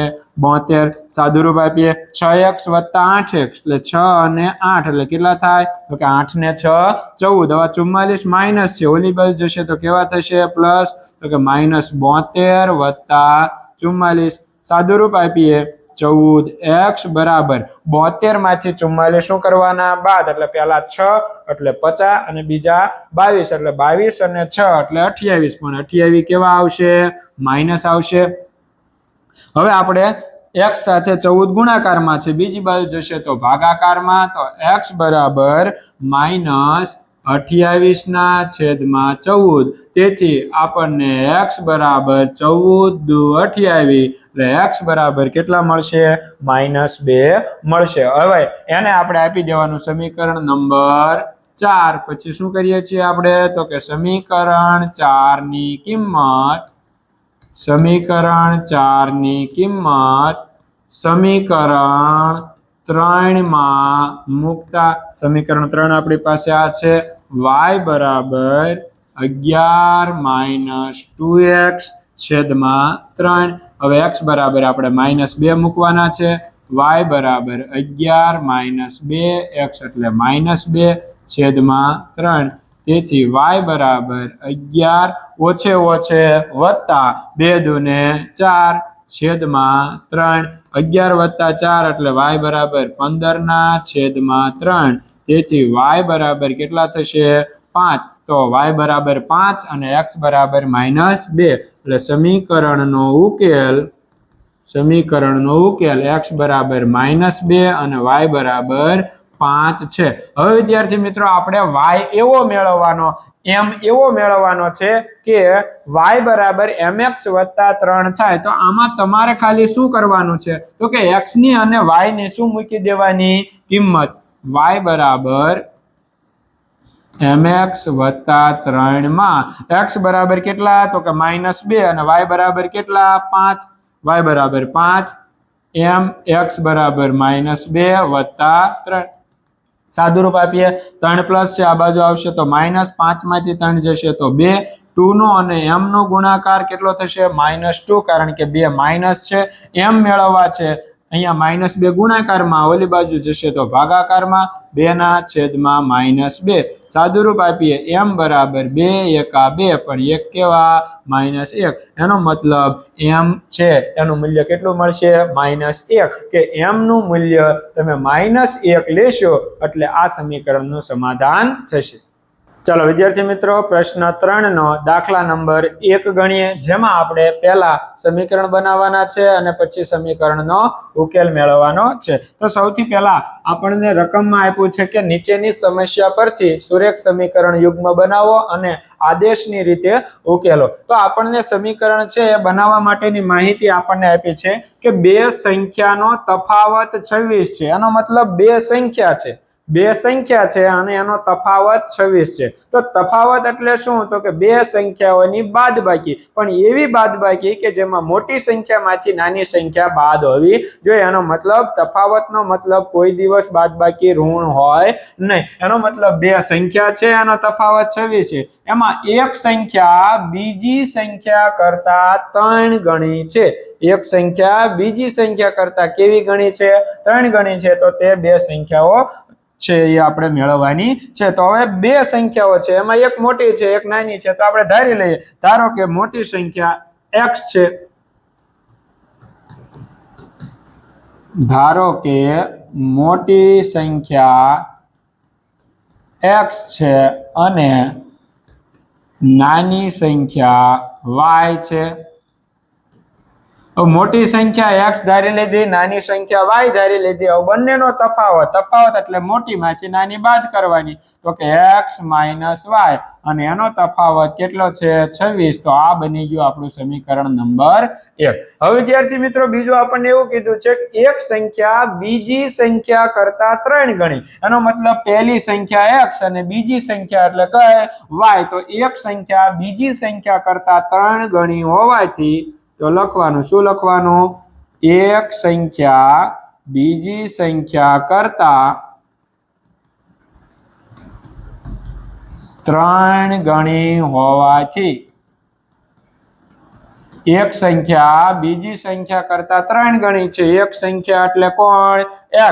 72 સાદુરૂપ આપીએ 6x વત્તા 8x એટલે 6 અને 8 એટલે કેટલા થાય તો કે 8 ને 6 14 હવે 44 માઇનસ છે ઓલી બાજુ જશે તો કેવા થશે પ્લસ તો કે -72 વત્તા 44 સાદુરૂપ આપીએ 14x બરાબર 72 માંથી 44 શું કરવાના બાદ એટલે પહેલા 6 એટલે 50 અને બીજા 22 એટલે 22 અને 6 એટલે 28 પણ 28 કેવા આવશે માઇનસ આવશે હવે આપણે x સાથે 14 ગુણાકારમાં છે બીજી બાજુ જશે તો ભાગાકારમાં તો x બરાબર -28 ના છેદમાં 14 તેથી આપણને x બરાબર 14 દુ 28 એટલે x બરાબર કેટલા મળશે -2 મળશે હવે એને આપણે આપી દેવાનું સમીકરણ નંબર 4 પછી શું કરીએ છીએ આપણે તો કે સમીકરણ 4 ની કિંમત સમીકરણ 4 ની કિંમત સમીકરણ 3 માં મૂકતા સમીકરણ 3 આપણી પાસે આ છે y બરાબર 11 - 2x છેદમાં 3. હવે x બરાબર આપણે -2 મૂકવાના છે. y બરાબર 11 - 2x એટલે -2 છેદમાં 3. તેથી y બરાબર 11 ઓછે ઓછે વત્તા 2 દુને 4 છેદમાં 3. 11 વત્તા 4 એટલે y બરાબર 15 ના છેદમાં 3. તેથી y બરાબર કેટલા થશે 5. તો y બરાબર 5 અને x બરાબર -2 એટલે સમીકરણનો ઉકેલ x બરાબર -2 અને y બરાબર 5 છે. હવે વિદ્યાર્થી મિત્રો આપણે y એવો મેળવવાનો છે કે y બરાબર mx વત્તા 3 થાય. તો આમાં તમારે ખાલી શું કરવાનું છે તો કે x ની અને y ની શું મૂકી દેવાની કિંમત. y બરાબર mx વત્તા 3 માં x બરાબર કેટલા તો કે -2 અને y બરાબર કેટલા 5. y બરાબર 5 mx બરાબર -2 વત્તા 3. સાદુરૂપ આપીએ 3 પ્લસ છે આ બાજુ આવશે તો -5 માંથી 3 જશે તો 2. 2 નો અને m નો ગુણાકાર કેટલો થશે -2 કારણ કે 2 માઇનસ છે. m મેળવવા છે અહીંયા -2 ગુણાકારમાં ઓલી બાજુ જશે તો ભાગાકારમાં 2 ના છેદમાં -2. સાદુરૂપ આપીએ m બરાબર 2 એકા 2 પણ 1 કેવા -1. એનો મતલબ m છે એનું મૂલ્ય કેટલું મળશે -1 કે m નું મૂલ્ય તમે -1 લેશો એટલે આ સમીકરણનું સમાધાન થશે. ચાલો વિદ્યાર્થી મિત્રો પ્રશ્ન 3 નો દાખલા નંબર 1 ગણીએ જેમાં આપણે પહેલા સમીકરણ બનાવવાના છે અને પછી સમીકરણનો ઉકેલ મેળવવાનો છે. તો સૌથી પહેલા આપણને રકમમાં આપ્યું છે કે નીચેની સમસ્યા પરથી સુરેખ સમીકરણ યુગ્મ બનાવો અને આદેશની રીતે ઉકેલો. તો આપણને સમીકરણ છે એ બનાવવા માટેની માહિતી આપણને આપી છે કે બે સંખ્યાનો તફાવત 26 છે. એનો મતલબ બે સંખ્યા છે અને એનો તફાવત 26 છે. તો તફાવત એટલે શું તો કે બે સંખ્યાઓની બાદબાકી, પણ એવી બાદબાકી કે જેમાં મોટી સંખ્યામાંથી નાની સંખ્યા બાદ હોવી જોઈએ. એનો મતલબ તફાવતનો મતલબ કોઈ દિવસ બાદબાકી ઋણ હોય નહીં. એનો મતલબ બે સંખ્યા છે એનો તફાવત 26 છે. એમાં એક સંખ્યા બીજી સંખ્યા કરતા 3 ગણી છે. એક સંખ્યા બીજી સંખ્યા કરતા કેવી ગણી છે 3 ગણી છે. તો તે બે સંખ્યાઓ છે એ આપણે મેળવવાની છે. તો હવે બે સંખ્યાઓ છે એમાં એક મોટી છે એક નાની છે. તો આપણે ધારી લઈએ ધારો કે મોટી સંખ્યા x છે. ધારો કે મોટી સંખ્યા x છે અને નાની સંખ્યા y છે. મોટી સંખ્યા x ધારી લીધી, નાની સંખ્યા y ધારી લીધી. હવે બંનેનો તફાવત એટલે મોટી માંથી નાની બાદ કરવાની. તો કે x - y અને એનો તફાવત કેટલો છે 26. તો આ બની ગયું આપણું સમીકરણ નંબર 1. હવે વિદ્યાર્થી મિત્રો બીજું આપણને એવું કીધું છે કે એક સંખ્યા બીજી સંખ્યા કરતા 3 ગણી. એનો મતલબ પહેલી સંખ્યા x અને બીજી સંખ્યા એટલે કે y. તો એક સંખ્યા બીજી સંખ્યા કરતા 3 ગણી હોવાથી તો લખવાનું શું લખવાનું એક સંખ્યા બીજી સંખ્યા કરતા 3 ગણી હોવાથી એક સંખ્યા બીજી સંખ્યા કરતા 3 ગણી છે. એક સંખ્યા એટલે કોણ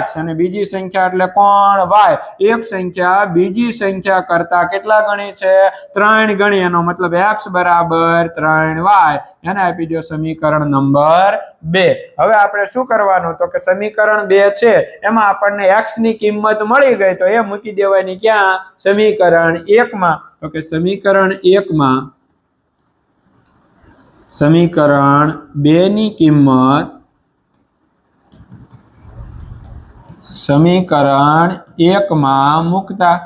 x અને બીજી સંખ્યા એટલે કોણ y. એક સંખ્યા બીજી સંખ્યા કરતા કેટલા ગણી છે 3 ગણી. એનો મતલબ x બરાબર 3y. એને આપી દો સમીકરણ નંબર 2. હવે આપણે શું કરવાનું તો કે સમીકરણ 2 છે એમાં આપણને x ની કિંમત મળી ગઈ તો એ મૂકી દેવાની ક્યાં સમીકરણ 1 માં. તો કે સમીકરણ 1 માં સમીકરણ 2 ની કિંમત સમીકરણ 1 માં મૂકતા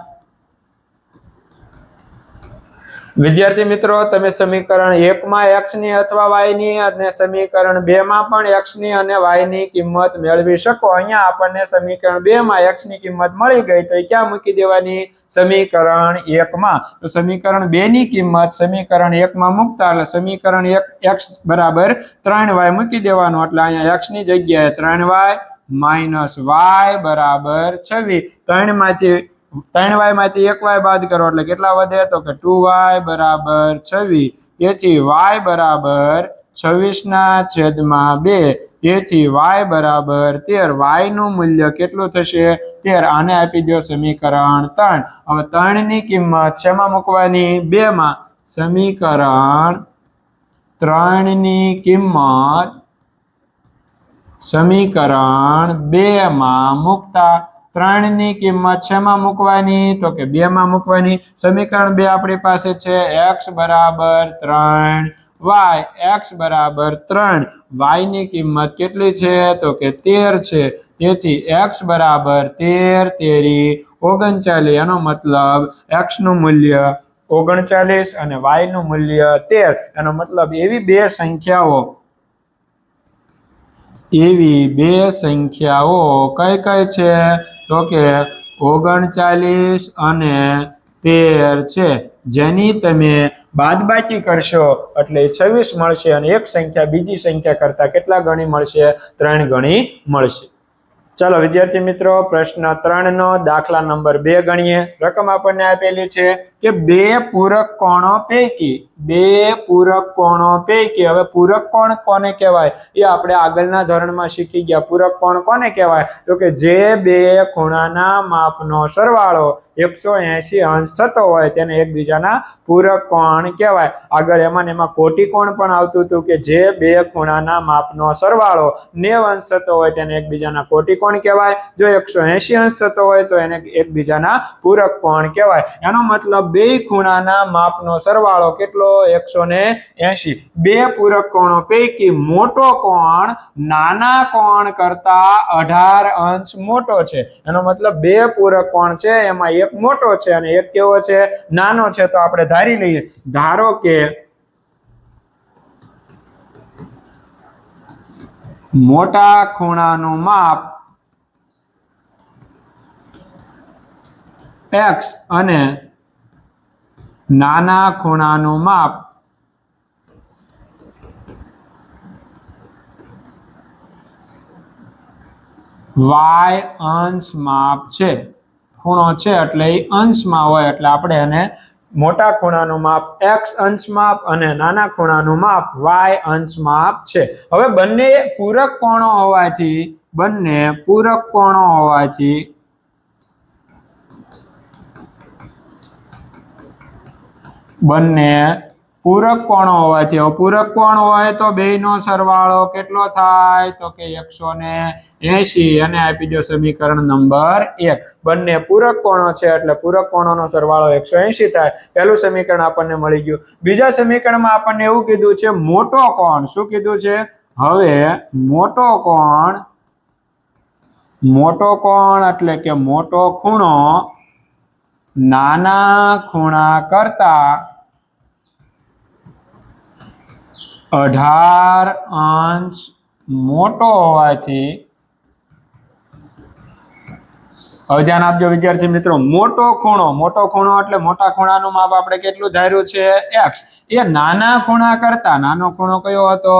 વિદ્યાર્થી મિત્રો, તમે સમીકરણ 1 માં x ની અથવા y ની અને સમીકરણ 2 માં પણ x ની અને y ની કિંમત મેળવી શકો. અહીંયા આપણને સમીકરણ 2 માં x ની કિંમત મળી ગઈ તો એ ક્યાં મૂકી દેવાની? સમીકરણ 1 માં. તો સમીકરણ 2 ની કિંમત સમીકરણ 1 માં મૂકતા એટલે સમીકરણ 1 x બરાબર 3y મૂકી દેવાનું. એટલે અહીંયા x ની જગ્યાએ 3y માઇનસ y બરાબર 26. 3y માંથી 1y બાદ કરો એટલે કેટલા વધે? તો કે 2y બરાબર 26. તેથી y બરાબર 26/2. તેથી y બરાબર 13. y નું મૂલ્ય કેટલું થશે? 13. આને આપી દો સમીકરણ 3. હવે 3 ની કિંમત શેમાં મૂકવાની? 2 માં. સમીકરણ 3 ની કિંમત સમીકરણ 2 માં મૂકતા 3 ની કિંમત શેમાં મૂકવાની? તો કે 2 માં મૂકવાની. સમીકરણ 2 આપણી પાસે છે x બરાબર 3 y. x બરાબર 3. y ની કિંમત કેટલી છે? તો કે 13 છે. તેથી x બરાબર 13 તેરી 39. એનો મતલબ x નું મૂલ્ય 39 અને y નું મૂલ્ય 13. એનો મતલબ એવી બે સંખ્યાઓ કઈ કઈ છે? તો કે 39 અને 13 છે. જેની તમે બાદબાકી કરશો એટલે 26 મળશે અને એક સંખ્યા બીજી સંખ્યા કરતા કેટલા ગણી મળશે? 3 ગણી મળશે. ચાલો વિદ્યાર્થી મિત્રો, પ્રશ્ન 3 નો દાખલા નંબર 2 ગણીએ. રકમ આપણને આપેલી છે કે બે પૂરક કોણો પૈકી હવે પૂરક કોણ કોને કહેવાય એ આપણે આગળના ધોરણમાં શીખી ગયા. પૂરક કોણ કોને કહેવાય? તો કે જે બે ખૂણાના માપનો સરવાળો 180 અંશ થતો હોય તેને એકબીજાના પૂરક કોણ કહેવાય. આગળ એમાં કોટી કોણ પણ આવતું હતું કે જે બે ખૂણાના માપનો સરવાળો 90 અંશ થતો હોય તેને એકબીજાના કોટી કોણ કહેવાય. જો 180 અંશ થતો હોય તો એને એકબીજાના પૂરક કોણ કહેવાય. એનો મતલબ બે ખૂણાના માપનો સરવાળો કેટલો? 180. બે પૂરક કોણો પૈકી મોટો કોણ નાના કોણ કરતા 18 અંશ મોટો છે. એનો મતલબ બે પૂરક કોણ છે એમાં એક મોટો છે અને એક કેવો છે? નાનો છે. તો આપણે ધારી લઈએ. ધારો કે મોટા ખૂણાનું માપ x અને નાના ખૂણાનું માપ y અંશ માપ છે. ખૂણો છે એટલે એ અંશમાં હોય એટલે આપણે એને મોટા ખૂણાનું માપ x અંશ માપ અને નાના ખૂણાનું માપ y અંશ માપ છે. હવે બંને પૂરક કોણો હોવાથી પૂરક કોણ હોય તો બેયનો સરવાળો કેટલો થાય? તો કે 180. અને આપી દો સમીકરણ નંબર 1. બંને પૂરક કોણો છે એટલે પૂરક કોણોનો સરવાળો 180 થાય. પહેલું સમીકરણ આપણને મળી ગયું. બીજા સમીકરણમાં આપણને એવું કીધું છે મોટો કોણ. શું કીધું છે? હવે મોટો કોણ એટલે કે મોટો ખૂણો નાના ખૂણા કરતા 18 અંશ મોટો હોવાથી હવે ધ્યાન આપજો વિદ્યાર્થી મિત્રો. મોટો ખૂણો એટલે મોટા ખૂણાનું માપ આપણે કેટલું ધાર્યું છે? x. એ નાના ખૂણા કરતા, નાનો ખૂણો કયો હતો?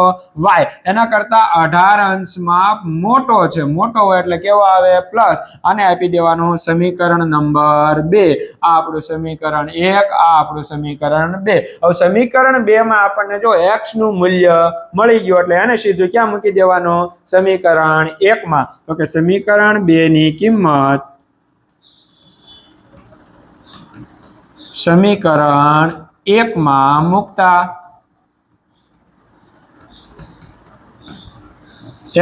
y. એના કરતા 18 અંશ માપ મોટો છે. મોટો હોય એટલે કેવો આવે? પ્લસ. આને આપી દેવાનું સમીકરણ નંબર 2. આ આપણું સમીકરણ 1, આ આપણું સમીકરણ 2. હવે સમીકરણ 2 માં આપણને જો x નું મૂલ્ય મળી ગયું એટલે એને સીધું ક્યાં મૂકી દેવાનું? સમીકરણ 1 માં. તો કે સમીકરણ 2 ની કિંમત સમીકરણ 1 માં મૂકતા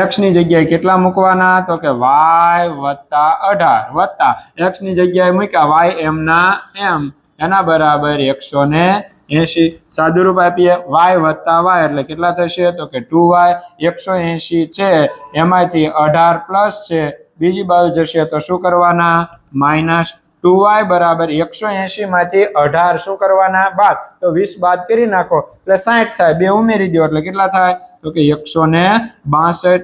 x ની જગ્યાએ કેટલા મૂકવાના? તો કે y વત્તા 18 વત્તા x ની જગ્યાએ મૂક્યા y એમના એમ એના બરાબર 180. સાદુરૂપ આપીએ y વત્તા y એટલે કેટલા થશે? તો કે 2y. 180 છે એમાંથી 18 પ્લસ છે બીજી બાજુ જશે તો શું કરવાના? માઇનસ 2y બરાબર 180 માંથી 18 શું કરવાના બાદ, તો 20 બાદ કરી નાખો એટલે 60 થાય, 2 ઉમેરી દો એટલે કેટલા થાય, તો કે 162.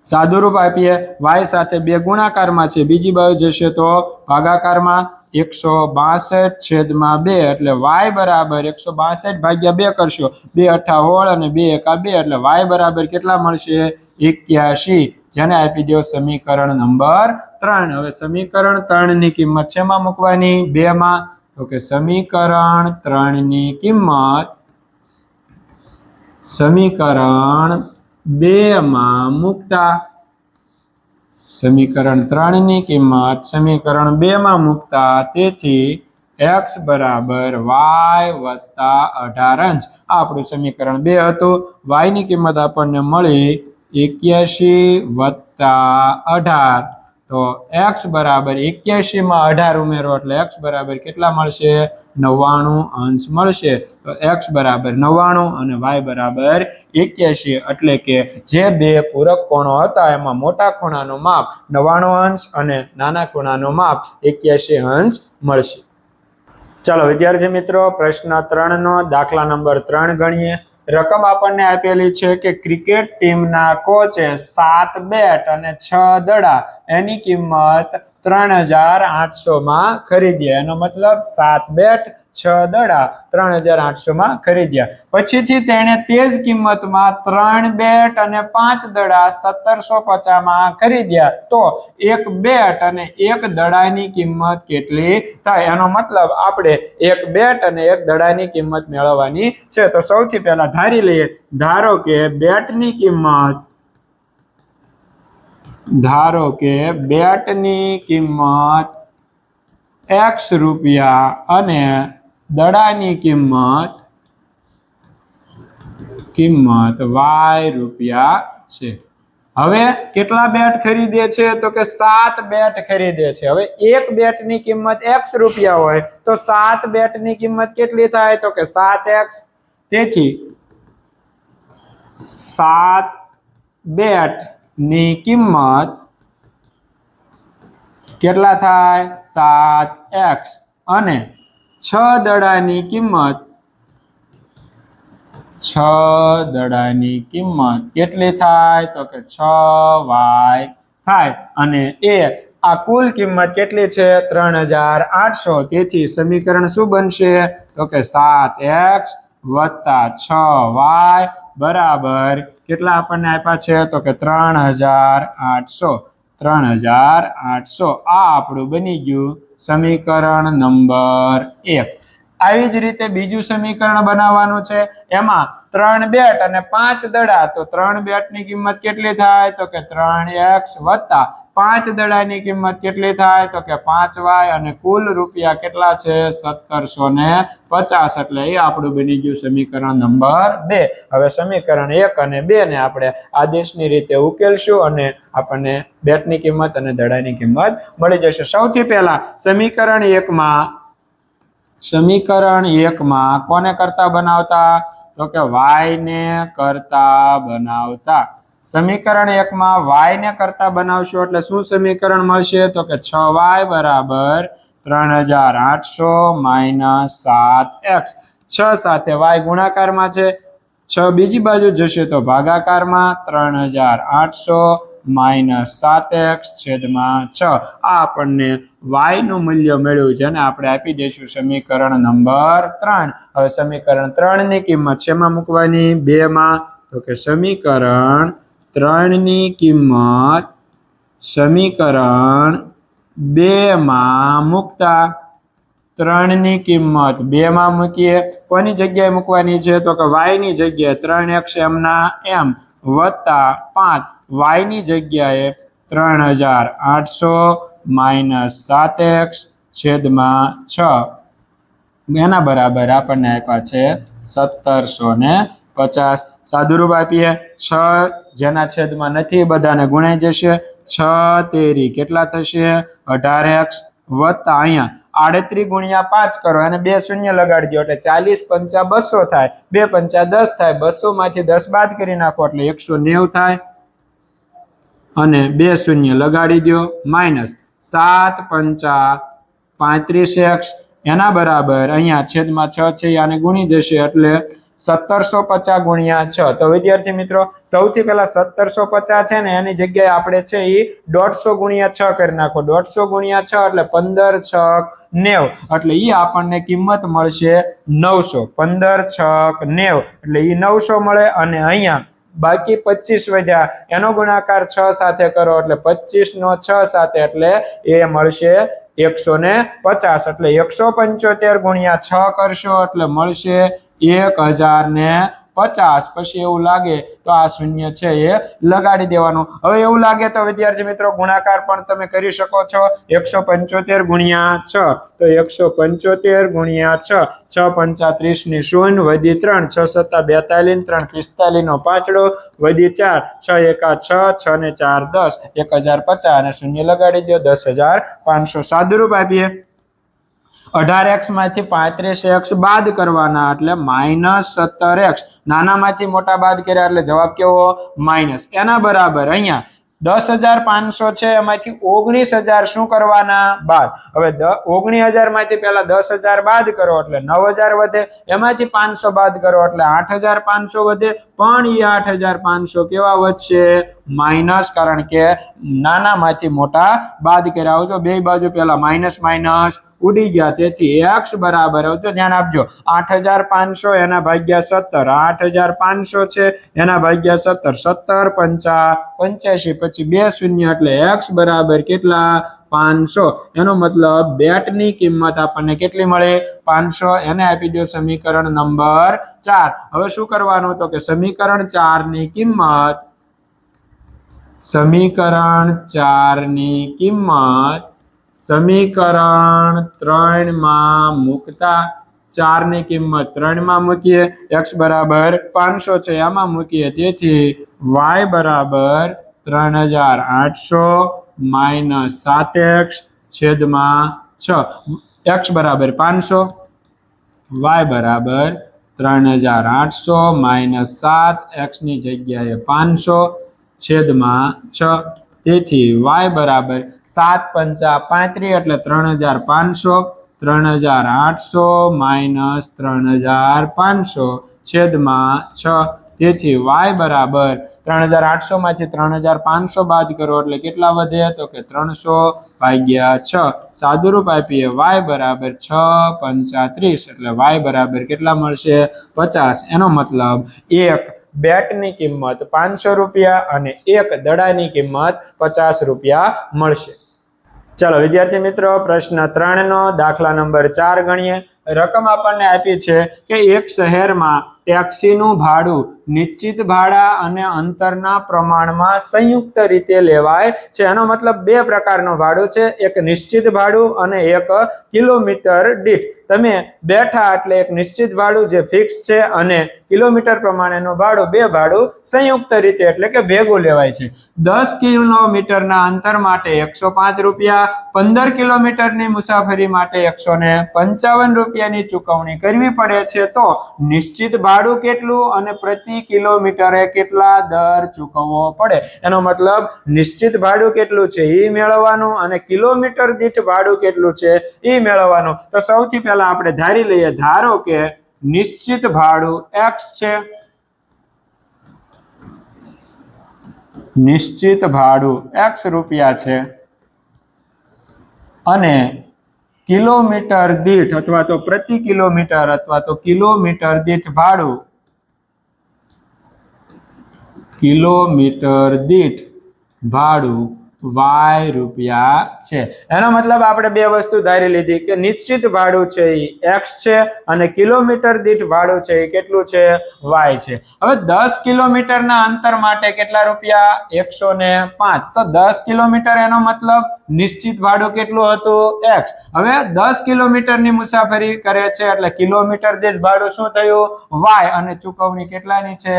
સાદુરૂપ આપીએ, y સાથે 2 ગુણાકારમાં છે, બીજી બાજુ જશે તો ભાગાકારમાં, 162/2 એટલે y બરાબર 162 ભાગ્યા 2 કરશો, 2 અઠા 16 અને 2 એકા 2 એટલે y બરાબર કેટલા મળશે, 81, જેને આપી દો સમીકરણ નંબર 3. હવે સમીકરણ 3 ની કિંમત શેમાં મૂકવાની, 2 માં, તો કે સમીકરણ 3 ની કિંમત સમીકરણ 2 માં મૂકતા, સમીકરણ 3 ની કિંમત સમીકરણ 2 માં મૂકતા, તેથી x બરાબર y વત્તા 18 અંશ. આ આપણું સમીકરણ 2 હતું. y ની કિંમત આપણને મળી 81 વત્તા 18, તો x બરાબર 81 માં 18 ઉમેરો એટલે x બરાબર કેટલા મળશે, 99 અંશ મળશે. તો x બરાબર 99 અને y બરાબર 81, એટલે કે જે બે પૂરક કોણો હતા એમાં મોટા ખૂણાનું માપ 99 અંશ અને નાના ખૂણાનું માપ 81 અંશ મળશે. ચાલો વિદ્યાર્થી મિત્રો, પ્રશ્ન 3 નો દાખલા નંબર 3 ગણીએ. રકમ આપણને આપેલી છે કે ક્રિકેટ ટીમના કોચે 7 બેટ અને 6 દડા એની કિંમત 3800 માં ખરીદ્યા. એનો મતલબ 7 બેટ 6 દડા 3800 માં ખરીદ્યા. પછીથી તેણે તે જ કિંમતમાં 3 બેટ અને 5 દડા 1750 માં ખરીદ્યા. તો એક બેટ અને એક દડાની કિંમત કેટલી થાય? એનો મતલબ આપણે એક બેટ અને એક દડાની કિંમત મેળવવાની છે. તો સૌથી પહેલા ધારી લઈએ, ધારો કે બેટની કિંમત x રૂપિયા અને દડાની કિંમત y રૂપિયા છે. હવે કેટલા બેટ ખરીદે છે? તો કે 7 બેટ ખરીદે છે. હવે એક બેટની કિંમત x રૂપિયા હોય તો 7 બેટની કિંમત કેટલી થાય? તો કે 7x. તેથી 7 બેટની કિંમત કેટલા થાય? 7x. અને 6 દડાની કિંમત કેટલી થાય? તો કે 6y થાય. અને આ કુલ કિંમત કેટલી છે? 3800. તેથી સમીકરણ શું બનશે? તો કે 7x વત્તા 6y બરાબર કેટલા આપણને આપ્યા છે? તો કે 3800. આ આપણું બની ગયું સમીકરણ નંબર 1. આવી જ રીતે બીજું સમીકરણ બનાવવાનું છે. એમાં 3 બેટ અને 5 દડા, તો 3 બેટની કિંમત કેટલી થાય? તો કે 3x વત્તા 5 દડાની કિંમત કેટલી થાય? તો કે 5y. અને કુલ રૂપિયા કેટલા છે? 1750. એટલે એ આપણું બની ગયું સમીકરણ નંબર 2. હવે સમીકરણ 1 અને 2 ને આપણે આદેશની રીતે ઉકેલશું અને આપણને બેટની કિંમત અને દડાની કિંમત મળી જશે. સૌથી પહેલા સમીકરણ 1 માં કોને કરતા બનાવતા? તો કે y ને કરતા બનાવતા. સમીકરણ 1 માં y ને કરતા બનાવશો એટલે શું સમીકરણ મળશે? તો કે 6y બરાબર 3800 માઇનસ 7x. 6 સાથે y ગુણાકારમાં છે, 6 બીજી બાજુ જશે તો ભાગાકારમાં, 3800 માઇનસ 7x છેદમાં 6. આ આપણને y નું મૂલ્ય મળ્યું છે અને આપણે આપી દઈશું સમીકરણ નંબર 3. હવે સમીકરણ 3 ની કિંમત શેમાં મૂકવાની? 2 માં. તો કે સમીકરણ 3 ની કિંમત સમીકરણ 2 માં મૂકતા, 3 ની કિંમત 2 માં મૂકીએ. કોની જગ્યાએ મૂકવાની છે? તો કે y ની જગ્યાએ 3x એમના એમ વત્તા 5 y ની જગ્યાએ 3800 માઇનસ 7x છેદમાં 6. એના બરાબર આપણને આપ્યા છે 1750. સાદુરૂપ આપીએ, 6 જેના છેદમાં નથી બધાને ગુણાઈ જશે. 6 તેરી કેટલા થશે? 18x વત્તા અહીંયા 38 ગુણ્યા 5 કરો અને 2 શૂન્ય લગાડી દો એટલે 40 પંચા 200 થાય. 2 પંચા 10 થાય. 200 માંથી 10 બાદ કરી નાખો એટલે 190 થાય. અને 2 શૂન્ય લગાડી દો માઇનસ 7 પંચા 35x એના બરાબર અહીંયા છેદમાં 6 છે આને ગુણી જશે એટલે 1750 ગુણ્યા 6. તો વિદ્યાર્થી મિત્રો સૌથી પહેલા 1750 છે ને એની જગ્યાએ આપણે છે એ 150 ગુણ્યા 6 કરી નાખો. 150 ગુણ્યા 6 એટલે 15 6 90 એટલે એ આપણને કિંમત મળશે 900. 15 6 90 એટલે એ 900 મળે. અને અહીંયા બાકી 25 વધ્યા એનો ગુણાકાર 6 સાથે કરો એટલે 25 નો 6 સાથે એટલે એ મળશે 150. એટલે 175 ગુણ્યા 6 કરશો એટલે મળશે 1050. પછી એવું લાગે તો આ શૂન્ય છે એ લગાડી દેવાનું. હવે એવું લાગે તો વિદ્યાર્થી મિત્રો ગુણાકાર પણ તમે કરી શકો છો. 175 ગુણ્યા 6 તો 175 ગુણ્યા 6 6 પંચા 30 ની 0 વધી 3 6 સત્તા 42 3 45 નો પાંચડો વધી 4 6 એકા 6 6 ને 4 10 1050 અને શૂન્ય લગાડી દો 10500. સાદુરૂપ આપીએ 18x માંથી 35x બાદ કરવાના એટલે -17x. નાનામાંથી મોટા બાદ કર્યા એટલે જવાબ કેવો માઇનસ. એના બરાબર અહીંયા 10500 છે એમાંથી 19000 શું કરવાના બાદ. હવે 19000 માંથી પહેલા 10000 બાદ કરો એટલે 9000 વધે. એમાંથી 500 બાદ કરો એટલે 8500 વધે. પણ એ 8500 કેવા વધશે માઇનસ, કારણ કે નાનામાંથી મોટા બાદ કર્યા. આવજો બે બાજુ પહેલા માઇનસ માઇનસ ઉડી ગયા. તેથી x બરાબર આવજો ધ્યાન આપજો 8500 એના ભાગ્યા 17 8500 છે એના ભાગ્યા 17 17 પંચા 85 પછી 2 શૂન્ય એટલે x બરાબર કેટલા 500. એનો મતલબ બેટની કિંમત આપણને કેટલી મળે 500. એને આપી દો સમીકરણ નંબર 4. હવે શું કરવાનું તો કે સમીકરણ 4 ની કિંમત સમીકરણ 3 માં મૂકતા 4 ની કિંમત 3 માં મૂકીએ. x બરાબર 500 છે આમાં મૂકીએ. તેથી y બરાબર 3800 માઇનસ 7x છેદમાં 6. x બરાબર 500 y બરાબર 3800 માઇનસ 7 x ની જગ્યાએ 500 છેદમાં 6. તેથી y બરાબર 7 પંચા 35 એટલે 3500 3800 માઇનસ 3500 છેદમાં 6. તેથી y બરાબર 3800 માંથી 3500 બાદ કરો એટલે કેટલા વધે તો કે 300 ભાગ્યા 6. સાદુરૂપ આપીએ y બરાબર 6 પંચા 30 એટલે y બરાબર કેટલા મળશે 50. એનો મતલબ એક બેટની કિંમત 500 રૂપિયા અને એક દડાની કિંમત 50 રૂપિયા મળશે. ચાલો વિદ્યાર્થી મિત્રો પ્રશ્ન 3 નો દાખલા નંબર 4 ગણીએ. રકમ આપણને આપી છે કે એક શહેરમાં ટેક્સીનું ભાડું નિશ્ચિત ભાડા અને અંતરના પ્રમાણમાં સંયુક્ત રીતે લેવાય છે. એનો મતલબ બે પ્રકારનું ભાડું છે, એક નિશ્ચિત ભાડું અને એક કિલોમીટર દીઠ. તમે બેઠા એટલે એક નિશ્ચિત ભાડું જે ફિક્સ છે અને કિલોમીટર પ્રમાણેનું ભાડું બે ભાડું સંયુક્ત રીતે એટલે કે ભેગું લેવાય છે. 10 કિલોમીટરના અંતર માટે 105 રૂપિયા, 15 કિલોમીટરની મુસાફરી માટે 155 રૂપિયાની ચૂકવણી કરવી પડે છે. તો નિશ્ચિત ભાડું કેટલું અને પ્રતિ કિલોમીટરે કેટલા દર ચૂકવવો પડે. એનો મતલબ નિશ્ચિત ભાડું કેટલું છે એ મેળવવાનું અને કિલોમીટર દીઠ ભાડું કેટલું છે એ મેળવવાનું. તો સૌથી પહેલા આપણે ધારી લઈએ, ધારો કે નિશ્ચિત ભાડું x છે, નિશ્ચિત ભાડું x રૂપિયા છે અને કિલોમીટર દીઠ અથવા તો પ્રતિ કિલોમીટર અથવા તો કિલોમીટર દીઠ ભાડું કિલોમીટર દીઠ ભાડું y રૂપિયા છે. એનો મતલબ આપણે બે વસ્તુ ધારી લીધી કે નિશ્ચિત ભાડું છે એ x છે અને કિલોમીટર દીઠ ભાડું છે એ કેટલું છે y છે. હવે 10 કિલોમીટરના અંતર માટે કેટલા રૂપિયા 105. તો 10 કિલોમીટર એનો મતલબ નિશ્ચિત ભાડું કેટલું હતું x. હવે 10 કિલોમીટરની મુસાફરી કરે છે એટલે કિલોમીટર દીઠ ભાડું શું થયું y અને ચૂકવણી કેટલાની છે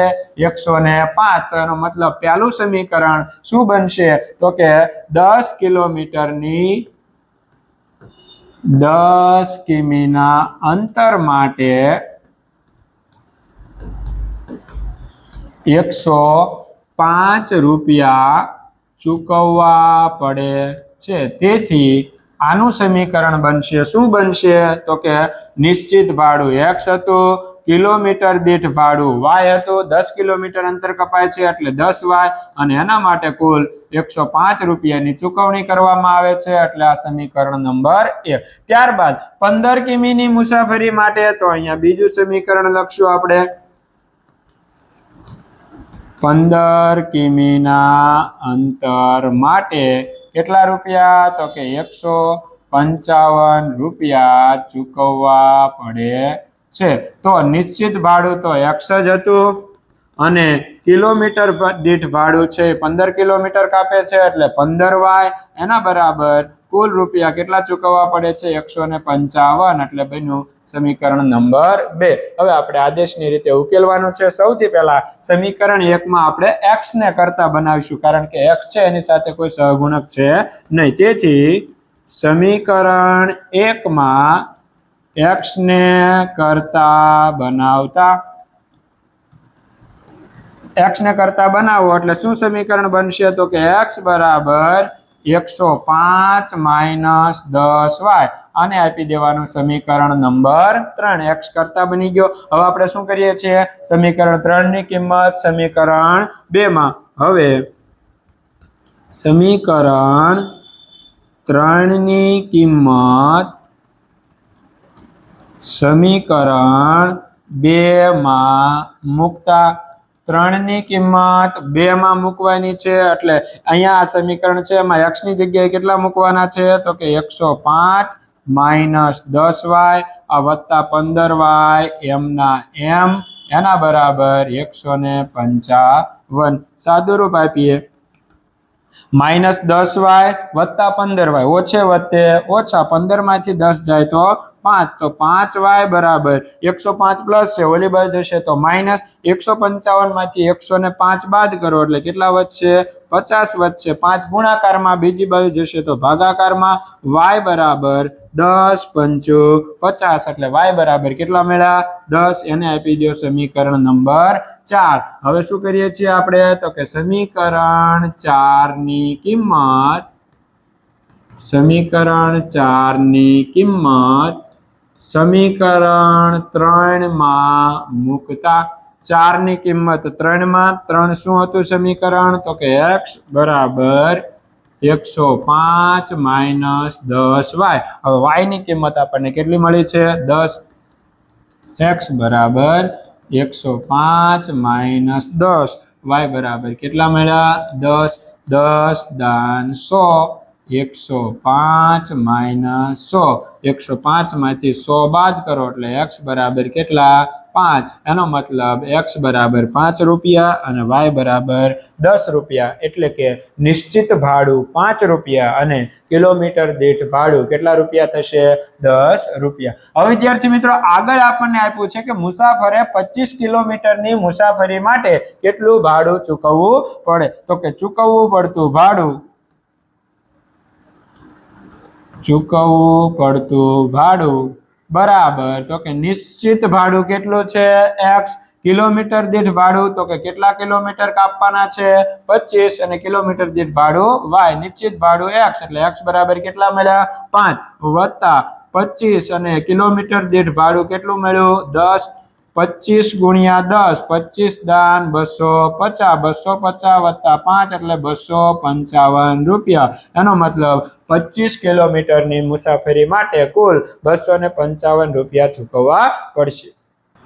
105. તો એનો મતલબ પહેલું સમીકરણ શું બનશે તો કે 10 કિલોમીટરની 10 કિમીના અંતર માટે 105 રૂપિયા ચૂકવવા પડે છે. તેથી આનું સમીકરણ બનશે શું બનશે તો કે નિશ્ચિત ભાડું x હતું, કિલોમીટર દીઠ ભાડું y હતું, 10 કિલોમીટર અંતર કપાય છે એટલે 10y અને એના માટે કુલ 105 રૂપિયાની ચૂકવણી કરવામાં આવે છે એટલે આ સમીકરણ નંબર 1. ત્યારબાદ 15 કિમીની મુસાફરી માટે તો અહીંયા બીજું સમીકરણ લખશું આપણે. 15 કિમીના અંતર માટે કેટલા રૂપિયા તો કે 155 રૂપિયા ચૂકવવા પડે છે. તો નિશ્ચિત ભાડું તો x જ હતું અને કિલોમીટર દીઠ ભાડું છે 15 કિલોમીટર કાપે છે એટલે 15y એના બરાબર કુલ રૂપિયા કેટલા ચૂકવવા પડે છે 155 એટલે બન્યું સમીકરણ નંબર 2. હવે આપણે આદેશની રીતે ઉકેલવાનું છે. સૌથી પહેલા સમીકરણ 1 માં આપણે x ને કરતા બનાવીશું કારણ કે x છે એની સાથે કોઈ સહગુણક છે નહીં. તેથી સમીકરણ 1 માં x ને કરતા બનાવતા x ને કરતા બનાવો એટલે શું સમીકરણ બનશે તો કે x બરાબર 105 માઇનસ 10y આને આપી દેવાનું સમીકરણ નંબર 3. x કરતા બની ગયો. હવે આપણે શું કરીએ છીએ સમીકરણ 3 ની કિંમત સમીકરણ 2 માં. હવે સમીકરણ 3 ની કિંમત સમીકરણ 2 માં મૂકતા 3 ની કિંમત 2 માં મૂકવાની છે એટલે અહીંયા આ સમીકરણ છે એમાં x ની જગ્યાએ કેટલા મૂકવાના છે તો કે 105 માઇનસ 10y આ વત્તા 15y એમના એમ એના બરાબર 155. સાદુરૂપ આપીએ માઇનસ 10y વત્તા 15y ઓછે વત્તે ઓછા 15 માંથી 10 જાય તો 5 તો 5y બરાબર 105 પ્લસ છે ઓલી બાજુ જશે તો માઇનસ 155 માંથી 105 બાદ કરો એટલે કેટલા વધશે 50 વધશે. 5 ગુણાકારમાં બીજી બાજુ જશે તો ભાગાકારમાં y બરાબર 10 પંચુ 50 એટલે y બરાબર કેટલા મળ્યા 10 એને આપી દો સમીકરણ નંબર 4. હવે શું કરીએ છીએ આપણે તો કે સમીકરણ 4 ની કિંમત સમીકરણ 4 ની કિંમત સમીકરણ 3 માં મૂકતા 4 ની કિંમત 3 માં 3 શું હતું સમીકરણ તો કે x બરાબર 105 માઇનસ 10y. હવે y ની કિંમત આપણને કેટલી મળી છે 10. x બરાબર 105 માઇનસ 10 y બરાબર કેટલા મળ્યા 10. 10 દાન 100 105 માઇનસ 100 105 માંથી 100 બાદ કરો એટલે x બરાબર કેટલા 5. એનો મતલબ x બરાબર 5 રૂપિયા અને y બરાબર 10 રૂપિયા એટલે કે નિશ્ચિત ભાડું 5 રૂપિયા અને કિલોમીટર દીઠ ભાડું કેટલા રૂપિયા થશે 10 રૂપિયા. હવે વિદ્યાર્થી મિત્રો આગળ આપણને આપ્યું છે કે મુસાફરે 25 કિલોમીટરની મુસાફરી માટે કેટલું ભાડું ચૂકવવું પડે તો કે ચૂકવવું પડતું ભાડું બરાબર તો કે નિશ્ચિત ભાડું કેટલું છે x કિલોમીટર દીઠ ભાડું તો કે કેટલા કિલોમીટર કાપવાના છે 25 અને કિલોમીટર દીઠ ભાડું y નિશ્ચિત ભાડું x એટલે x બરાબર કેટલા મળ્યા 5 વત્તા 25 અને કિલોમીટર દીઠ ભાડું કેટલું મળ્યું 10. 25 ગુણ્યા 10 25 દાન 250 250 વત્તા 5 એટલે 255 રૂપિયા. એનો મતલબ 25 કિલોમીટરની મુસાફરી માટે કુલ 255 રૂપિયા ચૂકવવા પડશે.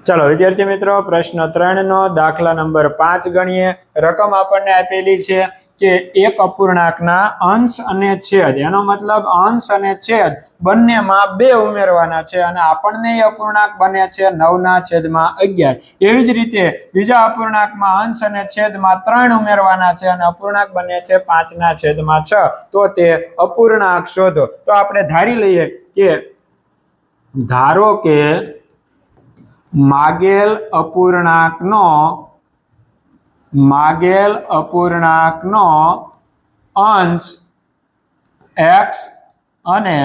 ચલો વિદ્યાર્થી મિત્રો પ્રશ્ન 3 નો દાખલા નંબર 5 ગણીએ. રકમ આપણને આપેલી છે કે એક અપૂર્ણાંકના અંશ અને છેદ એનો મતલબ અંશ અને છેદ બંનેમાં 2 ઉમેરવાના છે અને આપણને એ અપૂર્ણાંક બને છે 9/11. એવી જ રીતે બીજા અપૂર્ણાંકમાં અંશ અને છેદમાં 3 ઉમેરવાના છે અને અપૂર્ણાંક બને છે 5/6. તો તે અપૂર્ણાંક શોધો. તો આપણે ધારી લઈએ કે ધારો કે માગેલ અપૂર્ણાંકનો અંશ x અને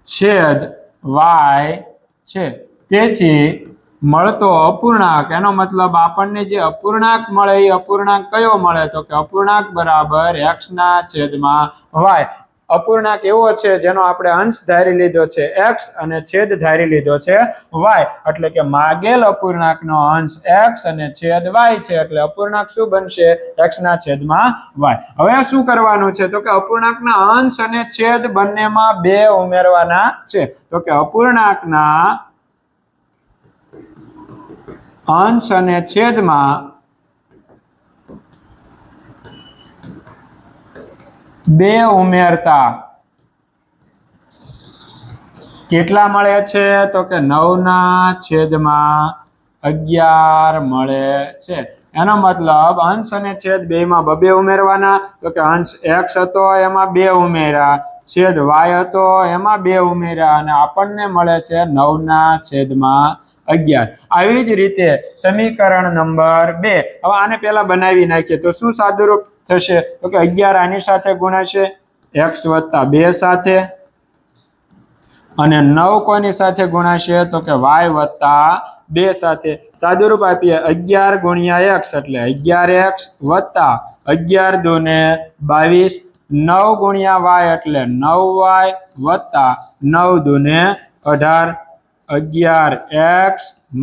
છેદ y છે. તેથી મળતો અપૂર્ણાંક, એનો મતલબ આપણને જે અપૂર્ણાંક મળે એ અપૂર્ણાંક કયો મળે, તો કે અપૂર્ણાંક બરાબર x ના છેદમાં y. અપૂર્ણાંક એવો છે જેનો આપણે અંશ ધારી લીધો છે x અને છેદ ધારી લીધો છે y, એટલે કે માગેલ અપૂર્ણાંકનો અંશ x અને છેદ y છે, એટલે અપૂર્ણાંક શું બનશે, x ના છેદમાં y. હવે શું કરવાનું છે, તો કે અપૂર્ણાંકના અંશ અને છેદ બંનેમાં 2 ઉમેરવાના છે, તો કે અપૂર્ણાંકના અંશ અને છેદમાં 2 ઉમેરતા કેટલા મળે છે, તો કે 9 ના છેદમાં 11 મળે છે. એનો મતલબ અંશ અને છેદ બેમાં 2 ઉમેરવાના, તો કે અંશ x હતો એમાં 2 ઉમેર્યા, છેદ y હતો એમાં 2 ઉમેર્યા, અને આપણને મળે છે 9 ના છેદમાં 11. આવી જ રીતે સમીકરણ નંબર 2. હવે આને પહેલા બનાવી નાખીએ તો શું સાદુરૂપ થશે, તો કે 11 આની સાથે ગુણાશે x વત્તા 2 સાથે, અને 9 કોની સાથે ગુણાશે, તો કે y વત્તા 2 સાથે. સાદુરૂપ આપીએ 11 ગુણ્યા x એટલે 11x વત્તા 11 દુને 22, 9 ગુણ્યા y એટલે 9y વત્તા 9 દુને 18, 11x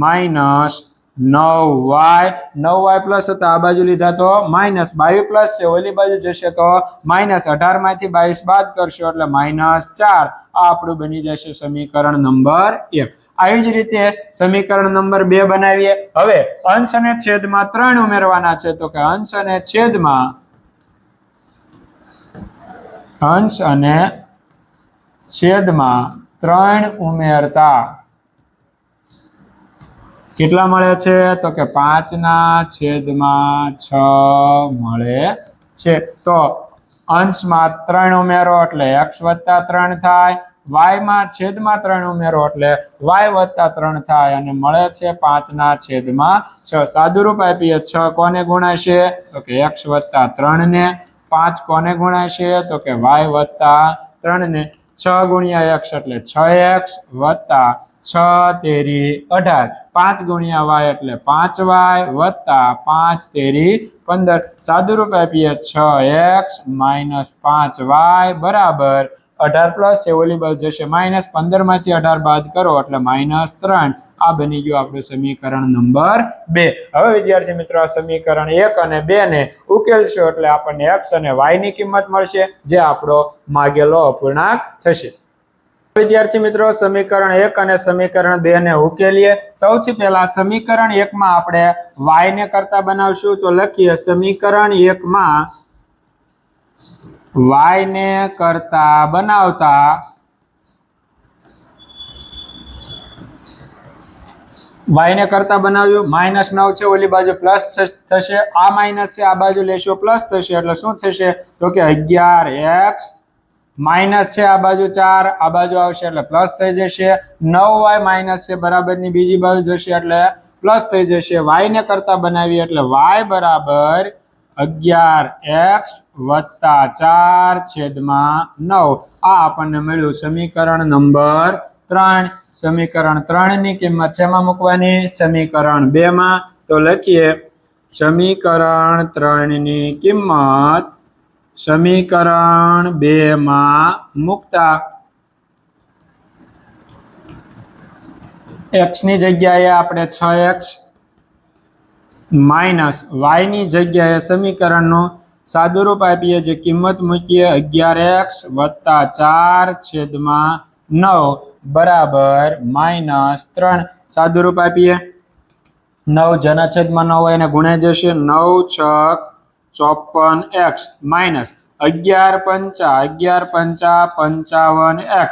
minus 9y, 9y plus હતા આ બાજુ લીધા તો માઇનસ, 22 પ્લસ છે ઓલી બાજુ જશે તો માઇનસ, 18 માંથી 22 બાદ કરશો એટલે -4. આ આપણું બની જશે સમીકરણ નંબર 1. આવી જ રીતે સમીકરણ નંબર 2 બનાવીએ. હવે અંશ અને છેદમાં 3 ઉમેરવાના છે, તો કે અંશ અને છેદમાં 3 ઉમેરતા કેટલા મળે છે, તો કે 5 ના છેદમાં 6 મળે છે. તો અંશમાં 3 ઉમેરો એટલે x વત્તા 3 થાય, y માં છેદમાં 3 ઉમેરો એટલે y વત્તા 3 થાય, અને મળે છે 5 ના છેદમાં 6. સાદુરૂપ આપીએ 6 કોને ગુણાશે, તો કે x વત્તા 3 ને, 5 કોને ગુણાશે, તો કે y વત્તા 3 ને. 6 ગુણ્યા x એટલે 6x વત્તા 6 તેરી 18, 5 ગુણ્યા y એટલે 5y વત્તા 5 તેરી 15. સાદુરૂપ આપીએ 6x માઇનસ 5y બરાબર 18 પ્લસ છે ઓલી બાજુ જશે માઇનસ, 15 માંથી 18 બાદ કરો એટલે -3. આ બની ગયું આપણું સમીકરણ નંબર 2. હવે વિદ્યાર્થી મિત્રો આ સમીકરણ 1 અને 2 ને ઉકેલશો એટલે આપણને x અને y ની કિંમત મળશે, જે આપણો માગેલો અપૂર્ણાંક થશે. વિદ્યાર્થી મિત્રો સમીકરણ 1 અને સમીકરણ 2 ને ઉકેલીએ. સૌથી પહેલા સમીકરણ 1 માં આપણે y ને કરતા બનાવશું, તો લખીએ સમીકરણ 1 માં y ને કરતા બનાવતા બનાવ્યું, -9 છે ઓલી બાજુ પ્લસ થશે, આ માઇનસ છે આ બાજુ લેશો પ્લસ થશે, એટલે શું થશે, તો કે 11x માઇનસ છે આ બાજુ 4 આ બાજુ આવશે એટલે પ્લસ થઈ જશે, 9y માઇનસ છે બરાબરની બીજી બાજુ જશે એટલે પ્લસ થઈ જશે. y ને કરતા બનાવીએ એટલે y બરાબર 11x વત્તા 4 છેદમાં 9. આ આપણને મળ્યું સમીકરણ નંબર 3. સમીકરણ 3 ની કિંમત શેમાં મૂકવાની, સમીકરણ 2 માં. તો લખીએ સમીકરણ 3 ની કિંમત સમીકરણ 2 માં મૂકતા x ની જગ્યાએ આપણે 6x માઇનસ y ની જગ્યાએ સમીકરણનું સાદુરૂપ આપીએ, જે કિંમત મૂકીએ 11x વત્તા 4 છેદમાં 9 બરાબર -3. સાદુરૂપ આપીએ 9 જેના છેદમાં 9 હોય એને ગુણાઈ જશે, 9 છક 54x માઇનસ 11 પંચા 55x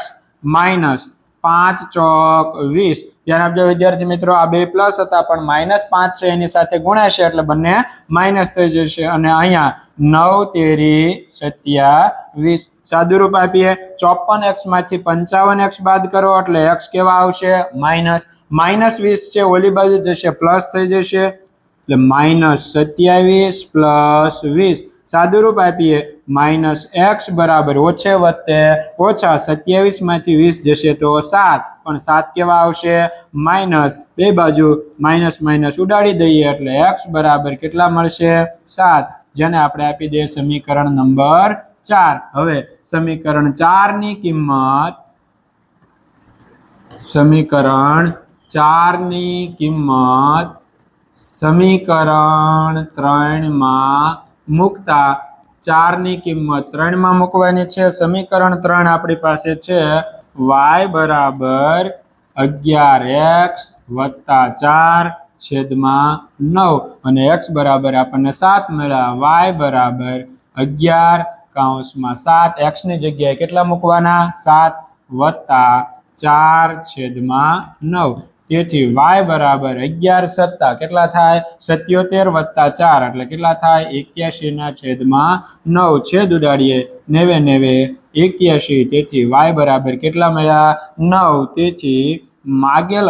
માઇનસ 5 ચોક 20. ધ્યાન આપજો વિદ્યાર્થી મિત્રો, આ બે પ્લસ હતા પણ -5 છે એની સાથે ગુણાશે એટલે બંને માઇનસ થઈ જશે, અને અહીંયા 9 તેરી 27. સાદુરૂપ આપીએ 54x માંથી 55x બાદ કરો એટલે x કેવા આવશે, -20 છે ઓલી બાજુ જશે પ્લસ થઈ જશે એટલે -27 + 20. સાદુરૂપ આપીએ -x બરાબર ઓછે વત્તે ઓછા 27 માંથી 20 જશે તો 7 પણ 7 કેવા આવશે માઇનસ બે બાજુ માઇનસ માઇનસ ઉડાડી દઈએ એટલે x બરાબર કેટલા મળશે 7 જેને આપણે આપી દઈએ સમીકરણ નંબર 4 હવે સમીકરણ 4 ની કિંમત સમીકરણ 4 ની કિંમત સમીકરણ 3 માં મૂકતા 4 ની કિંમત 3 માં મૂકવાની છે સમીકરણ 3 આપણી પાસે છે y બરાબર 11x વત્તા 4 છેદમાં 9 અને x બરાબર આપણને 7 મળ્યા y બરાબર 11 કૌંસમાં 7 x ની જગ્યાએ કેટલા મૂકવાના 7 વત્તા 4 છેદમાં 9 તેથી y બરાબર 11 સત્તા કેટલા થાય 77 વત્તા 4 એટલે કેટલા થાય 81 ના છેદમાં 9 છેદ ઉડાડીએ 90 81 તેથી y બરાબર કેટલા મળ્યા 9 તેથી માગેલ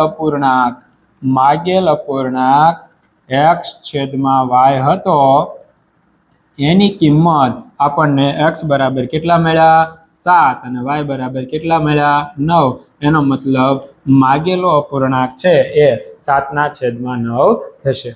અપૂર્ણાંક x છેદમાં y હતો એની કિંમત આપણને x બરાબર કેટલા મળ્યા 7 અને y બરાબર કેટલા મળ્યા 9 એનો મતલબ માગેલો અપૂર્ણાંક છે એ 7 ના છેદમાં 9 થશે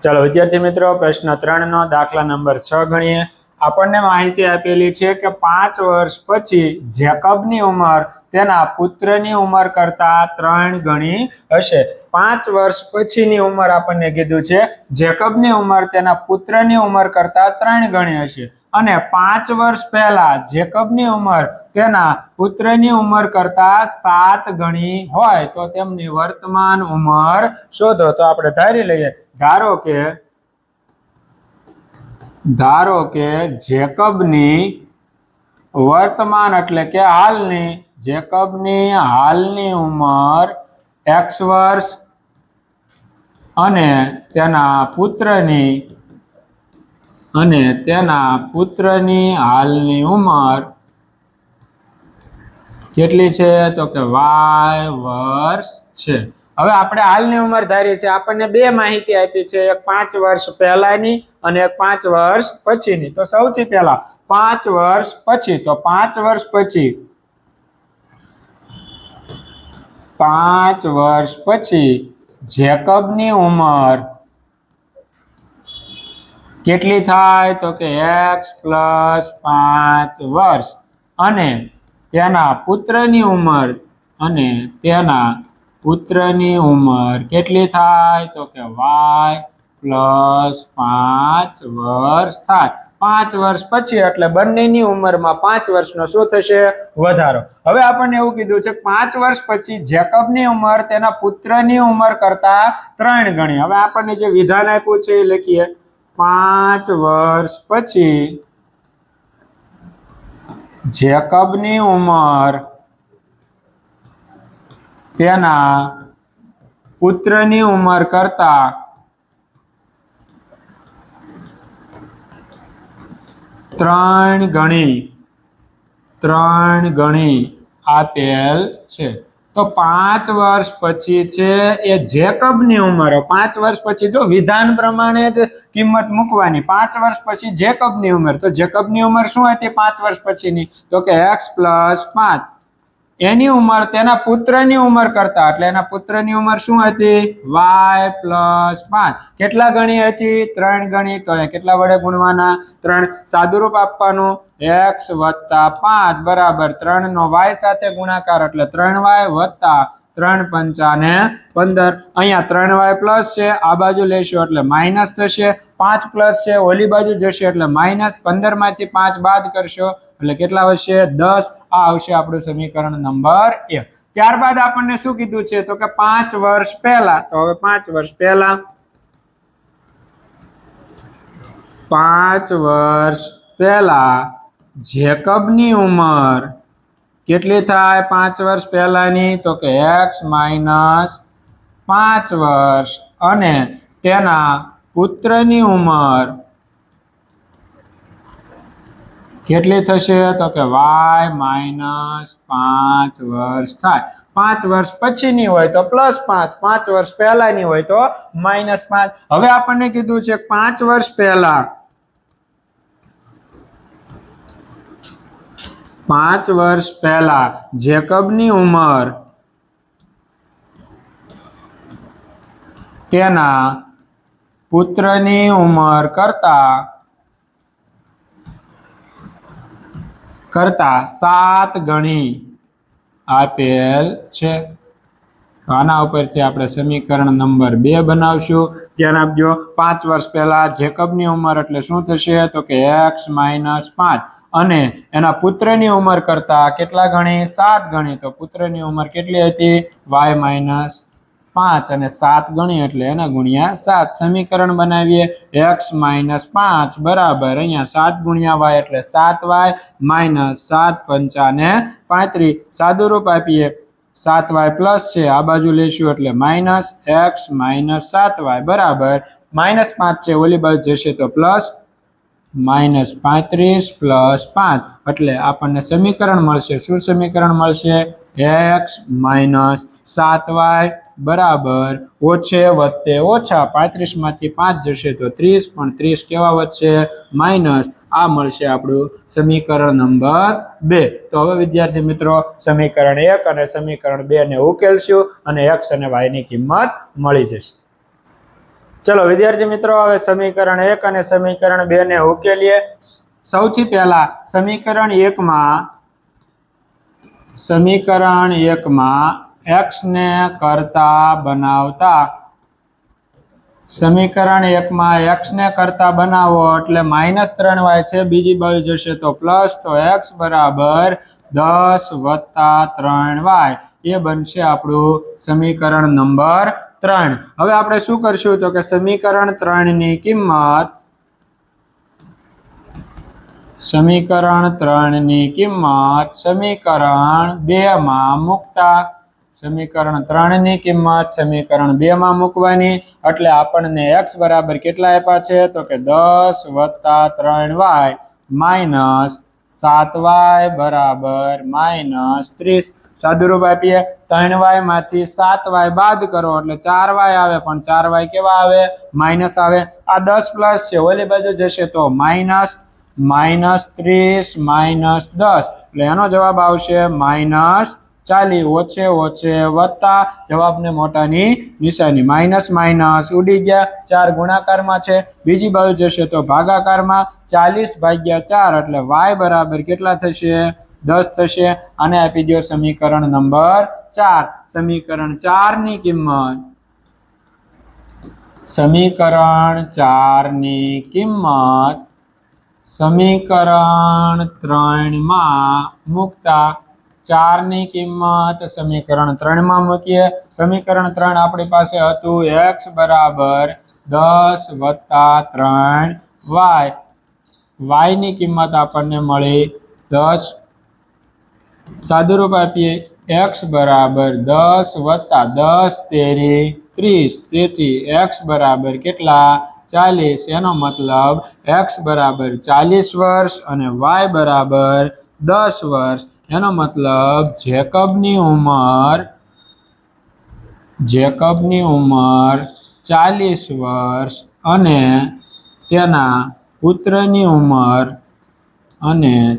ચાલો વિદ્યાર્થી મિત્રો પ્રશ્ન 3 નો દાખલા નંબર 6 ગણીએ આપણને માહિતી આપેલી છે કે 5 વર્ષ પછી જેકબની ઉંમર તેના પુત્રની ઉંમર કરતા 3 ગણી હશે 5 વર્ષ પછીની ઉંમર આપણને કીધું છે જેકબની ઉંમર તેના પુત્રની ઉંમર કરતા 3 ગણી હશે અને 5 વર્ષ પહેલા જેકબની ઉંમર તેના પુત્રની ઉંમર કરતા 7 ગણી હોય તો તેમની વર્તમાન ઉંમર શોધો તો આપણે ધારી લઈએ ધારો કે જેકબની વર્તમાન એટલે કે જેકબની હાલની ઉંમર x વર્ષ અને તેના પુત્રની હાલની ઉંમર કેટલી છે તો કે y વર્ષ છે હવે આપણે હાલની ઉંમર ધારીએ છીએ આપણને બે માહિતી આપી છે એક 5 વર્ષ પહેલાની અને એક 5 વર્ષ પછીની તો સૌથી પહેલા 5 વર્ષ પછી તો 5 વર્ષ પછી જેકબની ઉંમર કેટલી થાય તો કે x + 5 વર્ષ અને તેના પુત્રની ઉંમર કેટલી થાય તો કે y + 5 વર્ષ થાય 5 વર્ષ પછી એટલે બંનેની ઉંમરમાં 5 વર્ષનો શું થશે વધારો હવે આપણને એવું કીધું છે 5 વર્ષ પછી જેકબની ઉંમર તેના પુત્રની ઉંમર કરતા 3 ગણી હવે આપણને જે વિધાન આપ્યું છે એ લખીએ 5 વર્ષ પછી જેકબની ઉંમર તેના પુત્રની ઉંમર કરતા 3 ગણી આપેલ છે તો 5 વર્ષ પછી છે એ જેકબની ઉંમર 5 વર્ષ પછી જો વિધાન પ્રમાણે કિંમત મૂકવાની 5 વર્ષ પછી જેકબની ઉંમર તો જેકબની ઉંમર શું હતી 5 વર્ષ પછીની તો કે x + 5 એની ઉંમર તેના પુત્રની ઉંમર કરતા એટલે એના પુત્રની ઉંમર શું હતી y + 5 કેટલા ગણી હતી 3 ગણી તો કેટલા વડે ગુણવાના 3 સાદુરૂપ આપવાનું x + 5 બરાબર 3 નો y સાથે ગુણાકાર એટલે 3y + 3 પંચા 15 અહીંયા 3y પ્લસ છે આ બાજુ લેશો એટલે માઇનસ થશે 5 પ્લસ છે ઓલી બાજુ જશે એટલે માઇનસ 15 માંથી 5 બાદ કરશો એટલે કેટલા આવશે 10 આ આવશે આપણું સમીકરણ નંબર 1 ત્યારબાદ આપણને શું કીધું છે તો કે 5 વર્ષ પહેલા તો હવે 5 વર્ષ પહેલા જેકબની ઉંમર કેટલી થાય 5 વર્ષ પહેલાની તો કે x - 5 વર્ષ અને તેના પુત્રની ઉંમર કેટલી થશે તો કે y - 5 વર્ષ થાય 5 વર્ષ પછીની હોય તો +5 5 વર્ષ પહેલાની હોય તો -5 હવે આપણને કીધું છે 5 વર્ષ પહેલા 5 વર્ષ પહેલા જેકબની ઉંમર તેના પુત્રની ઉંમર કરતા 7 ગણી આપેલ છે। આના ઉપરથી આપણે સમીકરણ નંબર 2 બનાવશું। ધ્યાન આપજો, 5 વર્ષ પહેલા જેકબની ઉંમર એટલે શું થશે તો કે x - 5 અને એના પુત્રની ઉંમર કરતા કેટલા ગણી 7 ગણી। તો પુત્રની ઉંમર કેટલી હતી y - 5 અને 7 ગણી એટલે એના ગુણ્યા 7। સમીકરણ બનાવીએ x - 5 બરાબર અહીંયા 7 ગુણ્યા y એટલે 7y - 7 પંચા 35 સાદું રૂપ આપીએ 7y પ્લસ છે આ બાજુ લેશું એટલે માઇનસ x - 7y બરાબર -5 છે ઓલી બાજુ જશે તો પ્લસ -35 પ્લસ 5 એટલે આપણને સમીકરણ મળશે। શું સમીકરણ મળશે x - 7y બરાબર ઓછે વત્તે ઓછા 35 માંથી 5 જશે તો 30 પણ 30 કેવા વધશે માઇનસ। આ મળશે આપણું સમીકરણ નંબર 2। તો હવે વિદ્યાર્થી મિત્રો સમીકરણ 1 અને સમીકરણ 2 ને ઉકેલશું અને x અને y ની કિંમત મળી જશે। ચલો વિદ્યાર્થી મિત્રો હવે સમીકરણ 1 અને સમીકરણ 2 ને ઉકેલીએ। સૌથી પહેલા સમીકરણ 1 માં x ને કરતા બનાવતા સમીકરણ 1 માં x ને કરતા બનાવો એટલે -3y છે બીજી બાજુ જશે તો પ્લસ તો x બરાબર 10 + 3y એ બનશે આપણું સમીકરણ નંબર 3। હવે આપણે શું કરશું તો કે સમીકરણ 3 ની કિંમત સમીકરણ 2 માં મૂકતા સમીકરણ 3 ની કિંમત સમીકરણ 2 માં મૂકવાની એટલે આપણને x બરાબર કેટલા આપ્યા છે તો કે 10 + 3y - 7y બરાબર -30 સાદું રૂપ આપીએ 3y માંથી 7y બાદ કરો એટલે 4y આવે પણ 4y કેવા આવે માઇનસ આવે। આ 10 પ્લસ છે ઓલી બાજુ જશે તો -30 -10 એટલે એનો જવાબ આવશે -40 ઓછે ઓછે વત્તા જવાબને મોટાની નિશાની માઇનસ ઉડી ગયા 4 ગુણાકારમાં છે બીજી બાજુ જશે તો ભાગાકારમાં 40/4 એટલે y બરાબર કેટલા થશે 10 થશે। આને આપી દો સમીકરણ નંબર 4। સમીકરણ 4 ની કિંમત સમીકરણ 3 માં મૂકતા 4 ની કિંમત સમીકરણ 3 માં મૂકીએ। સમીકરણ 3 આપણી પાસે હતું x બરાબર 10 + 3y y ની કિંમત આપણને મળી 10 સાદું રૂપ આપીએ x બરાબર 10 + 10 તેરી 30 તેથી x બરાબર કેટલા 40 એનો મતલબ x બરાબર 40 વર્ષ અને y બરાબર 10 વર્ષ એનો મતલબ જેકબની ઉંમર 40 વર્ષ અને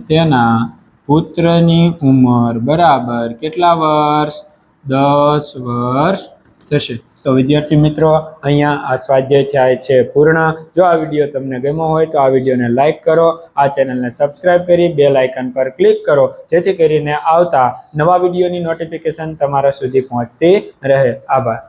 તેના પુત્રની ઉંમર બરાબર કેટલા વર્ષ 10 વર્ષ થશે। તો વિદ્યાર્થી મિત્રો અહીંયા આ સ્વાધ્યાય થાય છે પૂર્ણ। જો આ વિડીયો તમને ગમ્યો હોય તો આ વિડીયોને લાઈક કરો, આ ચેનલને સબસ્ક્રાઇબ કરી બેલ આઇકન પર ક્લિક કરો જેથી કરીને આવતા નવા વિડીયોની નોટિફિકેશન તમારા સુધી પહોંચતી રહે। આભાર।